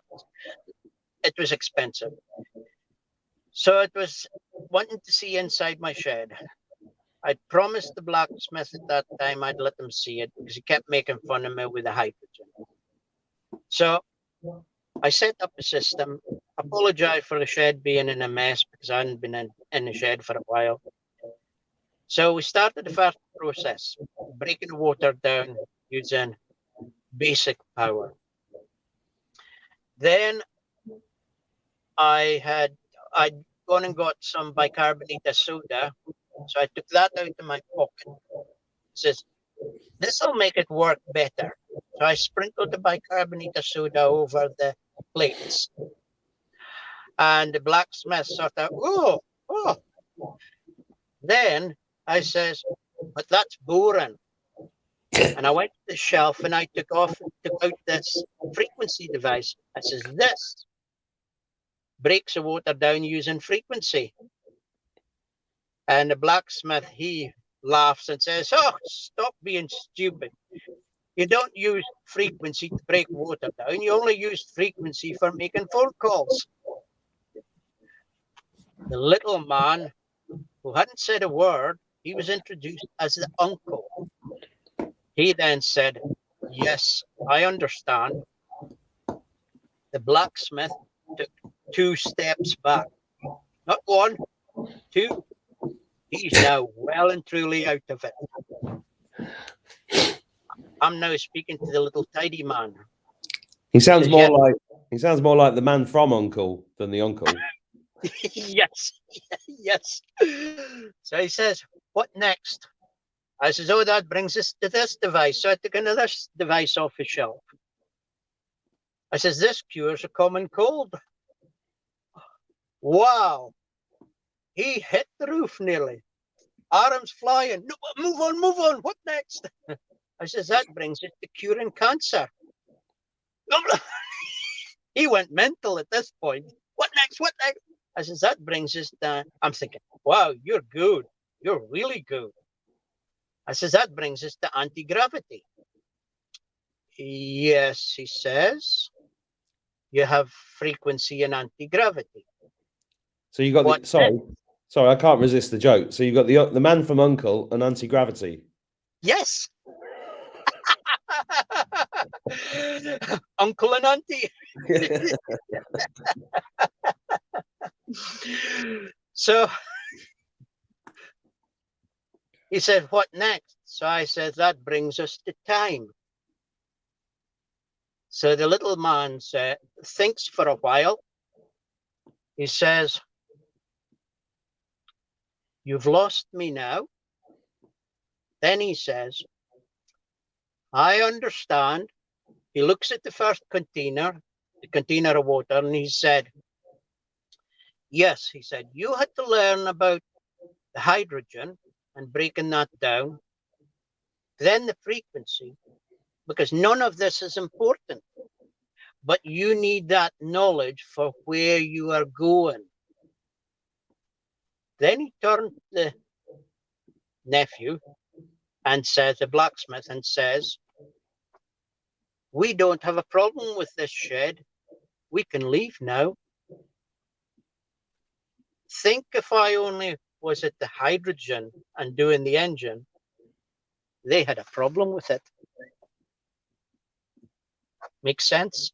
it was expensive. So it was wanting to see inside my shed. I'd promised the blacksmith at that time I'd let him see it because he kept making fun of me with the hydrogen. So I set up a system, apologized for the shed being in a mess because I hadn't been in the shed for a while. So we started the first process, breaking the water down using basic power. Then I'd gone and got some bicarbonate of soda. So I took that out of my pocket. Says, this will make it work better. So I sprinkled the bicarbonate of soda over the plates. And the blacksmith sort of, oh. Then I says, but that's boring. And I went to the shelf and I took out this frequency device. I says, this breaks the water down using frequency. And the blacksmith, he laughs and says, oh, stop being stupid. You don't use frequency to break water down. You only use frequency for making phone calls. The little man, who hadn't said a word, he was introduced as the uncle. He then said, yes, I understand. The blacksmith took 2 steps back. Not 1, 2. He's now well and truly out of it. I'm now speaking to the little tidy man. He sounds Says, more like the man from Uncle than the uncle. yes, yes. So he says, what next? I says, oh, that brings us to this device. So I took another device off the shelf. I says, this cures a common cold. Wow. He hit the roof nearly. Arms flying. No, move on. What next? I says, that brings us to curing cancer. He went mental at this point. What next? I says, that brings us to, I'm thinking, wow, you're good. You're really good. I says, that brings us to anti-gravity. Yes, he says, you have frequency and anti-gravity. So you got What sorry, I can't resist the joke. So you got the man from Uncle and anti-gravity. Yes. Uncle and auntie. So he said, what next? So I said, that brings us to time. So the little man thinks for a while. He says, you've lost me now. Then he says, I understand. He looks at the first container, the container of water, and he said, yes, he said, you had to learn about the hydrogen and breaking that down, then the frequency, because none of this is important, but you need that knowledge for where you are going. Then he turned to the nephew and says, the blacksmith, and says, we don't have a problem with this shed. We can leave now. Think if I only was at the hydrogen and doing the engine, they had a problem with it. Makes sense?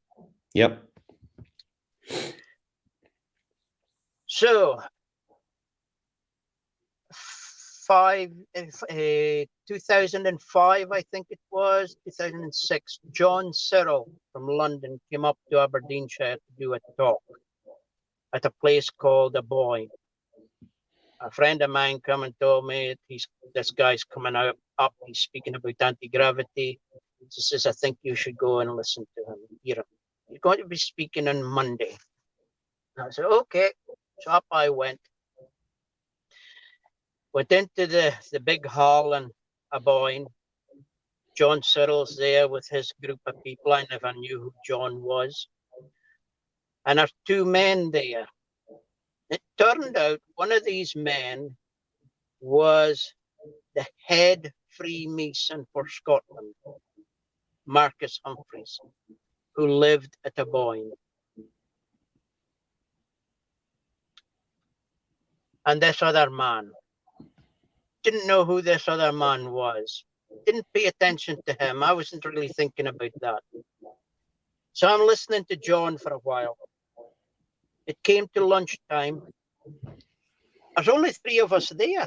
Yep. So, 2005, I think it was, 2006, John Cyril from London came up to Aberdeenshire to do a talk at a place called Aberdeen. A friend of mine come and told me this guy's coming up. He's speaking about anti-gravity. He says, I think you should go and listen to him. He's going to be speaking on Monday. And I said, okay. So up I went. Went into the big hall in Aberdeen. John Cyril's there with his group of people. I never knew who John was. And there's 2 men there. It turned out one of these men was the head Freemason for Scotland, Marcus Humphreys, who lived at Aberdeen. And this other man, didn't know who this other man was. Didn't pay attention to him. I wasn't really thinking about that. So I'm listening to John for a while. It came to lunchtime. There's only 3 of us there.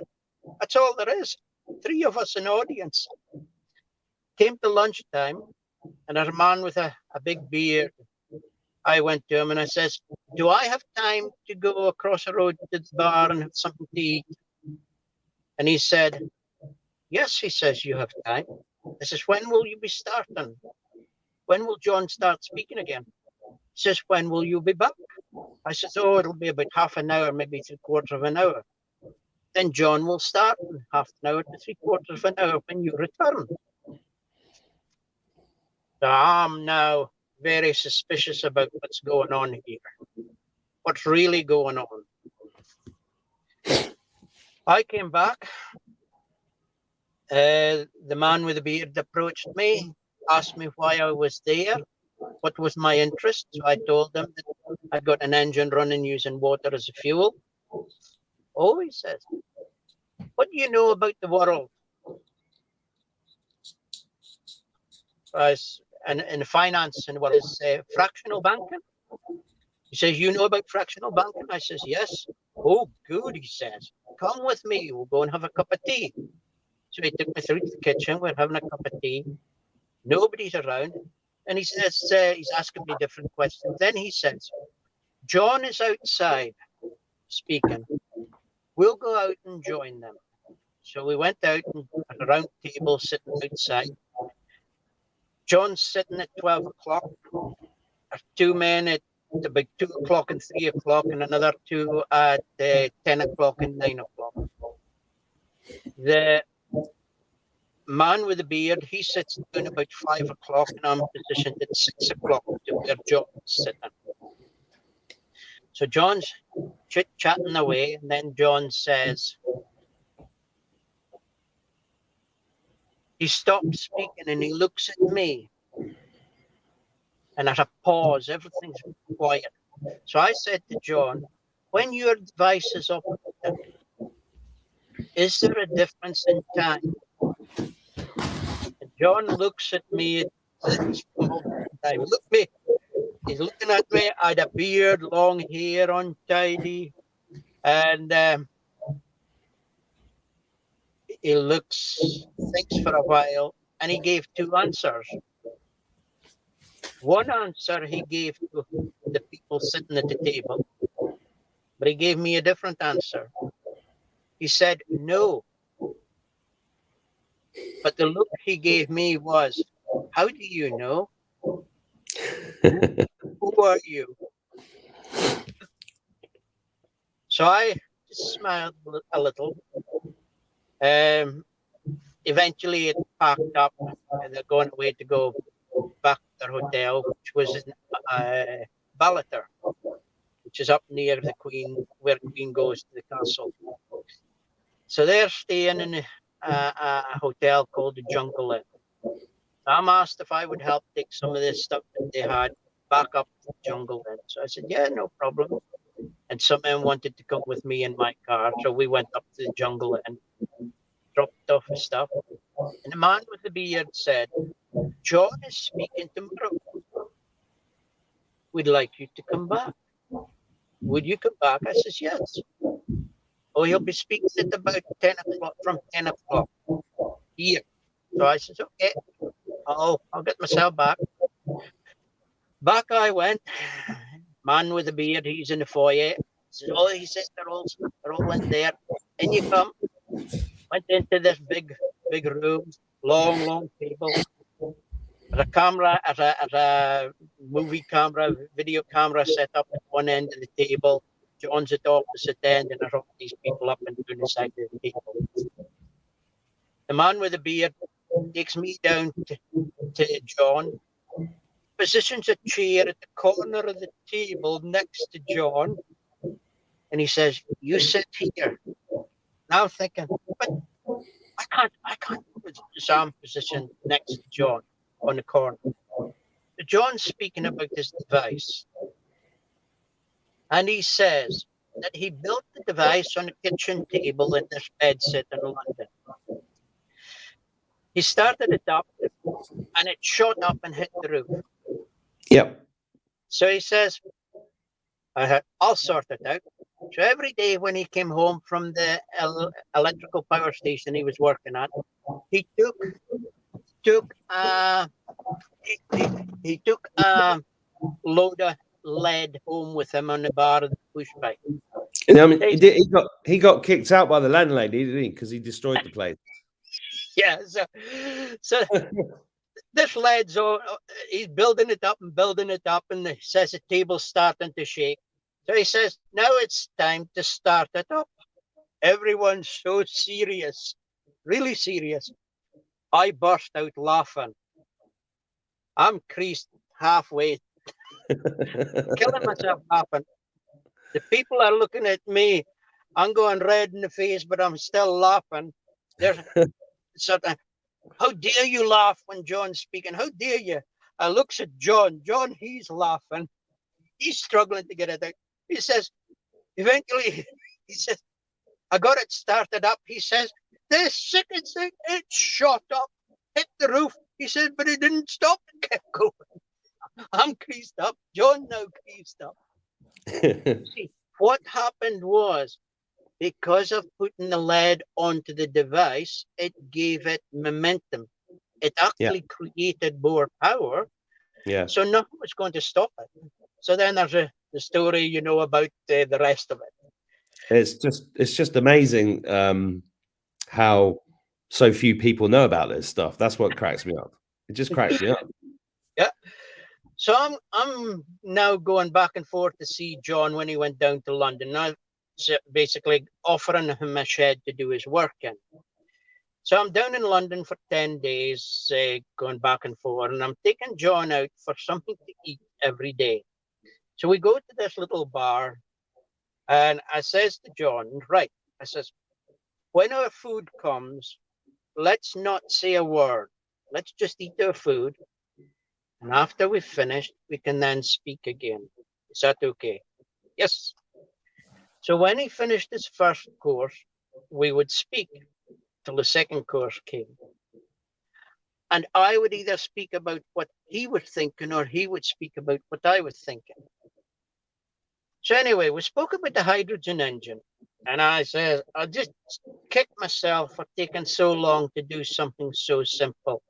That's all there is. 3 of us in the audience. Came to lunchtime, and there's a man with a big beard. I went to him and I says, do I have time to go across the road to the bar and have something to eat? And he said, yes, he says, you have time. I says, when will you be starting? When will John start speaking again? He says, when will you be back? I says, oh, it'll be about half an hour, maybe 3/4 of an hour. then John will start in half an hour to 3/4 of an hour when you return. So I'm now very suspicious about what's going on here. What's really going on? I came back. The man with the beard approached me, asked me why I was there, what was my interest. So I told him that I'd got an engine running using water as a fuel. Oh, he says, what do you know about the world? In finance and what is fractional banking? He says, you know about fractional banking? I says, yes. Oh, good, he says. Come with me. We'll go and have a cup of tea. So he took me through to the kitchen. We're having a cup of tea. Nobody's around. And he says, he's asking me different questions. Then he says, John is outside speaking. We'll go out and join them. So we went out and at a round table sitting outside. John's sitting at 12 o'clock. Two men at about 2 o'clock and 3 o'clock, and another two at 10 o'clock and 9 o'clock. The man with the beard, he sits down about 5 o'clock, and I'm positioned at 6 o'clock to where John's sitting. So John's chit-chatting away, and then John says, he stops speaking and he looks at me. And at a pause, everything's quiet. So I said to John, when your device is operating, is there a difference in time? And John looks at me at this moment in time. Look me. He's looking at me. I had a beard, long hair, untidy. And he looks, thinks for a while, and he gave two answers. One answer he gave to the people sitting at the table, but he gave me a different answer. He said, no. But the look he gave me was, how do you know? Who are you? So I just smiled a little. Eventually it packed up and they're going away to go back to their hotel, which was in Ballater, which is up near the Queen, where Queen goes to the castle. So they're staying in a hotel called the Jungle Inn. I'm asked if I would help take some of this stuff that they had back up to the Jungle Inn. So I said, yeah, no problem. And some men wanted to come with me in my car. So we went up to the Jungle Inn, dropped off the stuff. And the man with the beard said, John is speaking tomorrow. We'd like you to come back. Would you come back? I says, yes. Oh, he'll be speaking at about 10 o'clock, from 10 o'clock here. So I says, okay, I'll get myself back. Back I went. Man with the beard, he's in the foyer. He says, they're all went there. In you come. Went into this big room, long table. A camera, as a movie camera, video camera set up at one end of the table. John's at the opposite end, and there's all these people up and down the side of the table. The man with the beard takes me down to John, positions a chair at the corner of the table next to John, and he says, you sit here. Now I'm thinking, but I can't put Sam position next to John on the corner. John's speaking about this device. And he says that he built the device on a kitchen table in this bedsit in London. He started it up and it shot up and hit the roof. Yep. So he says, I'll sort it out. So every day when he came home from the electrical power station he was working at, he took a load of lead home with him on the bar of the push bike. And I mean, he got kicked out by the landlady, didn't he? Because he destroyed the place. Yeah. So this lead's he's building it up, and he says the table's starting to shake. So he says, now it's time to start it up. Everyone's so serious, really serious. I burst out laughing. I'm creased halfway, killing myself laughing. The people are looking at me. I'm going red in the face, but I'm still laughing. There's sort of, how dare you laugh when John's speaking? How dare you? I looks at John. John, he's laughing. He's struggling to get it out. He says, eventually, he says, I got it started up. He says, the second thing, it shot up, hit the roof. He said, but it didn't stop. It kept going. I'm creased up. John now creased up. See, what happened was, because of putting the lead onto the device, it gave it momentum. It actually created more power. Yeah. So nothing was going to stop it. So then there's the story, you know, about the rest of it. It's just amazing how so few people know about this stuff. That's what cracks me up. It just cracks me up. Yeah. So I'm now going back and forth to see John when he went down to London. Now, basically offering him a shed to do his work in. So I'm down in London for 10 days, going back and forth, and I'm taking John out for something to eat every day. So we go to this little bar, and I says to John, right, I says, when our food comes, let's not say a word. Let's just eat our food. And after we've finished, we can then speak again. Is that okay? Yes. So when he finished his first course, we would speak till the second course came. And I would either speak about what he was thinking or he would speak about what I was thinking. So anyway, we spoke about the hydrogen engine. And I said, I just kicked myself for taking so long to do something so simple.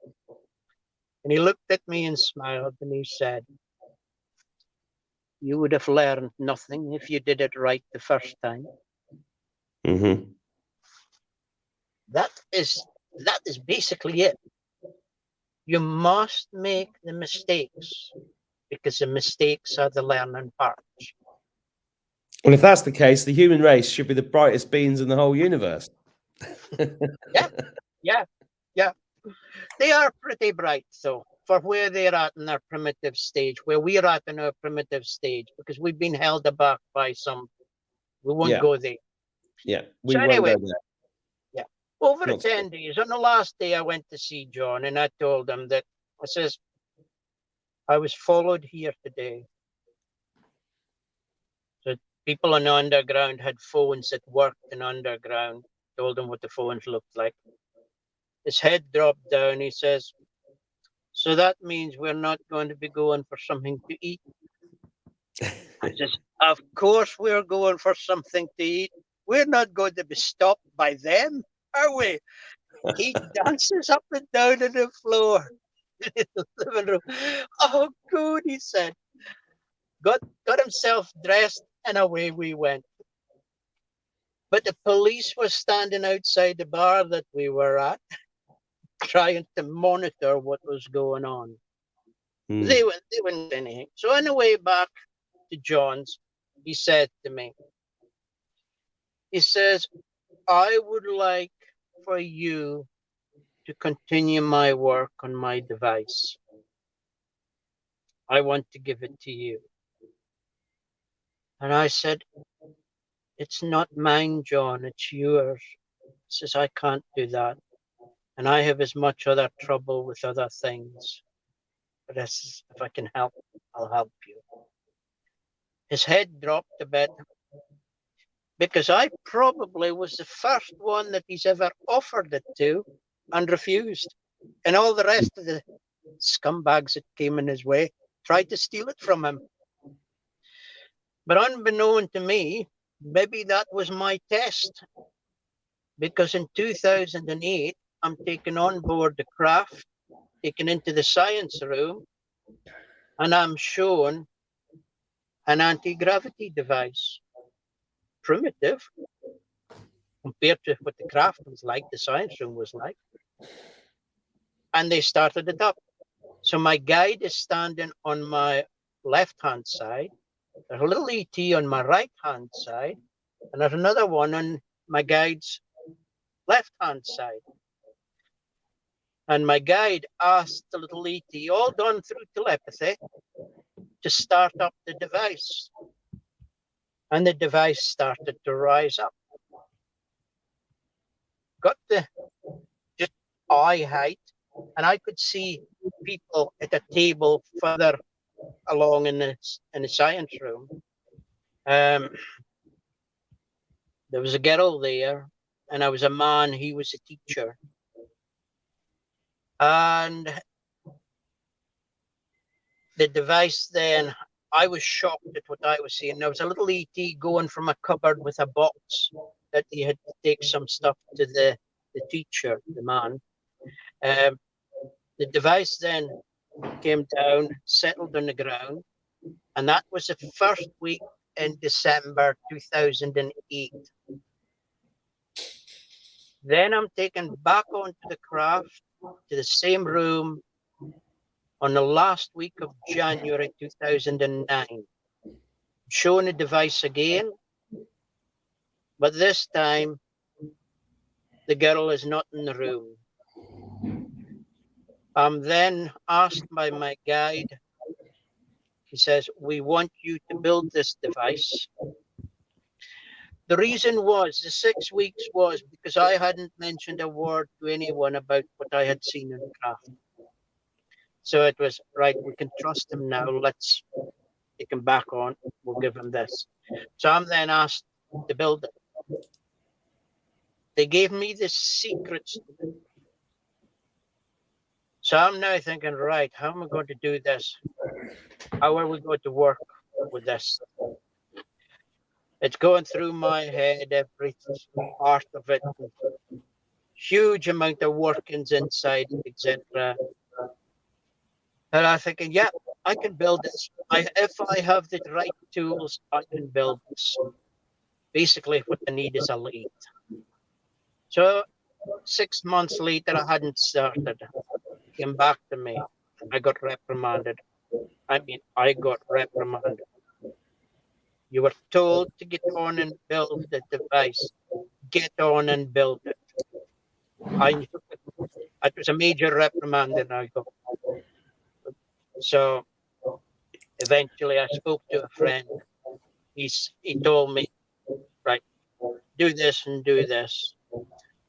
And he looked at me and smiled and he said, you would have learned nothing if you did it right the first time. Mm-hmm. That is basically it. You must make the mistakes because the mistakes are the learning parts. Well, if that's the case, the human race should be the brightest beings in the whole universe. Yeah. They are pretty bright, though, for where they're at in their primitive stage, where we're at in our primitive stage, because we've been held aback by some. We won't go there. Yeah, we So won't anyway, go there. yeah. Over Not 10 days, on the last day, I went to see John, and I told him that, I says, I was followed here today. So people on the underground had phones that worked in underground, told him what the phones looked like. His head dropped down. He says, so that means we're not going to be going for something to eat. I says, of course we're going for something to eat. We're not going to be stopped by them, are we? He dances up and down on the floor in the living room. Oh, good, he said. Got himself dressed, and away we went. But the police were standing outside the bar that we were at, trying to monitor what was going on. They weren't anything. So on the way back to John's, he said to me, he says, I would like for you to continue my work on my device. I want to give it to you. And I said, it's not mine, John, it's yours. He says, I can't do that. And I have as much other trouble with other things. But I says, if I can help, I'll help you. His head dropped a bit because I probably was the first one that he's ever offered it to and refused. And all the rest of the scumbags that came in his way tried to steal it from him. But unbeknown to me, maybe that was my test. Because in 2008, I'm taken on board the craft, taken into the science room, and I'm shown an anti-gravity device. Primitive compared to what the craft was like, the science room was like. And they started it up. So my guide is standing on my left-hand side. There's a little ET on my right-hand side, and there's another one on my guide's left-hand side. And my guide asked the little ET, all done through telepathy, to start up the device. And the device started to rise up. Got the just eye height, and I could see people at a table further along in the science room. There was a girl there, and I was a man. He was a teacher. And the device then, I was shocked at what I was seeing. There was a little ET going from a cupboard with a box that he had to take some stuff to the teacher, the man. The device then came down, settled on the ground, and that was the first week in December 2008. Then I'm taken back onto the craft to the same room on the last week of January 2009. Showing the device again, but this time the girl is not in the room. I'm then asked by my guide, he says, we want you to build this device. The reason was, the 6 weeks was because I hadn't mentioned a word to anyone about what I had seen in the craft. So it was, right, we can trust him now, let's take him back on, we'll give him this. So I'm then asked to build it. They gave me the secrets. So I'm now thinking, right, how am I going to do this? How are we going to work with this? It's going through my head, every part of it. Huge amount of workings inside, etc. And I'm thinking, yeah, I can build this. If I have the right tools, I can build this. Basically, what I need is a lead. So 6 months later, I hadn't started. Came back to me. I got reprimanded. I got reprimanded. You were told to get on and build the device. Get on and build it. It was a major reprimand that I got. So eventually I spoke to a friend. He told me, right, do this and do this.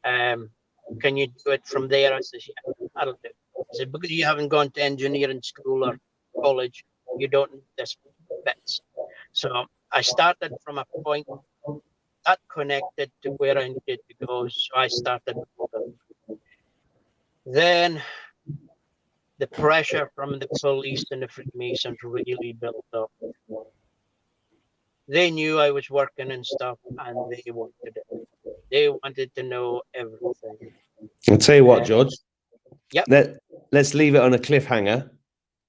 Can you do it from there? I said, yeah, I'll do it. I said, because you haven't gone to engineering school or college, you don't need this bits. So I started from a point that connected to where I needed to go. So I started. Then the pressure from the police and the Freemasons really built up. They knew I was working and stuff, and they wanted it. They wanted to know everything. I'll tell you what, George. Yep. Let's leave it on a cliffhanger,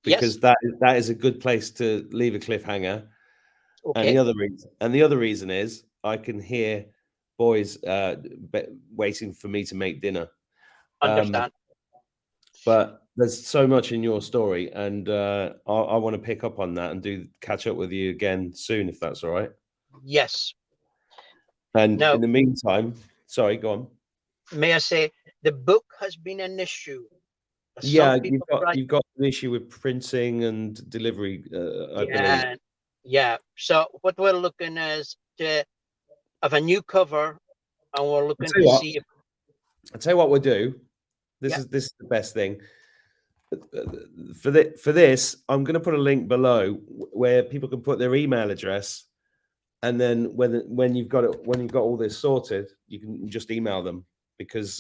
because yes. that is a good place to leave a cliffhanger. Okay. And the other reason is I can hear boys waiting for me to make dinner. Understand. But there's so much in your story, and I want to pick up on that and catch up with you again soon, if that's all right. Yes. And in the meantime, sorry, go on. May I say, the book has been an issue. Yeah, you've got an issue with printing and delivery, I believe. Yeah. So what we're looking is to have a new cover, and we're looking to see if. I'll tell you what we'll do. This is the best thing. For this, I'm going to put a link below where people can put their email address, and then when you've got all this sorted, you can just email them, because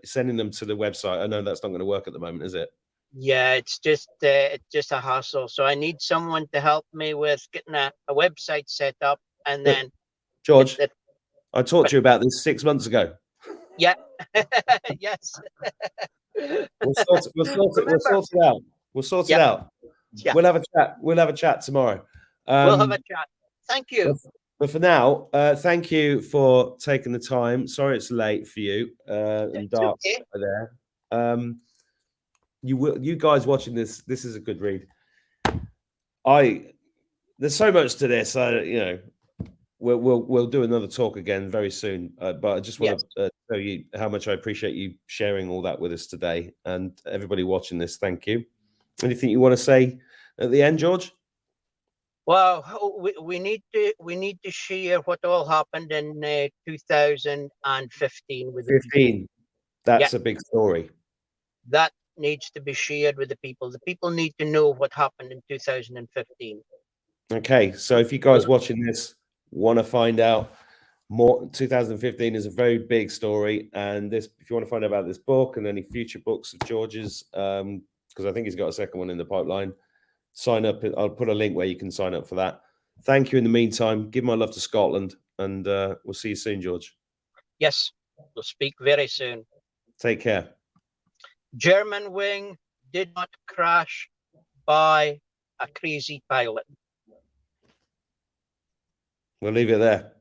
sending them to the website, I know that's not going to work at the moment, is it? Yeah, it's just a hassle. So I need someone to help me with getting a website set up, and then George, I talked to you about this 6 months ago. Yeah. Yes. We'll sort it out. We'll sort it out. Yeah. We'll have a chat. We'll have a chat tomorrow. We'll have a chat. Thank you. But for now, thank you for taking the time. Sorry it's late for you and dark there. You guys watching this is a good read. There's so much to this. we'll do another talk again very soon. But I just want Yes. to tell you how much I appreciate you sharing all that with us today, and everybody watching this. Thank you. Anything you want to say at the end, George? Well, we need to share what all happened in 2015 with the people. 15. That's Yeah. a big story. That needs to be shared with the people. The people need to know what happened in 2015. Okay, so if you guys watching this want to find out more, 2015 is a very big story, and this, if you want to find out about this book and any future books of George's, because I think he's got a second one in the pipeline, sign up. I'll put a link where you can sign up for that. Thank you in the meantime. Give my love to Scotland, and we'll see you soon, George. Yes, we'll speak very soon. Take care. German wing did not crash by a crazy pilot. We'll leave it there.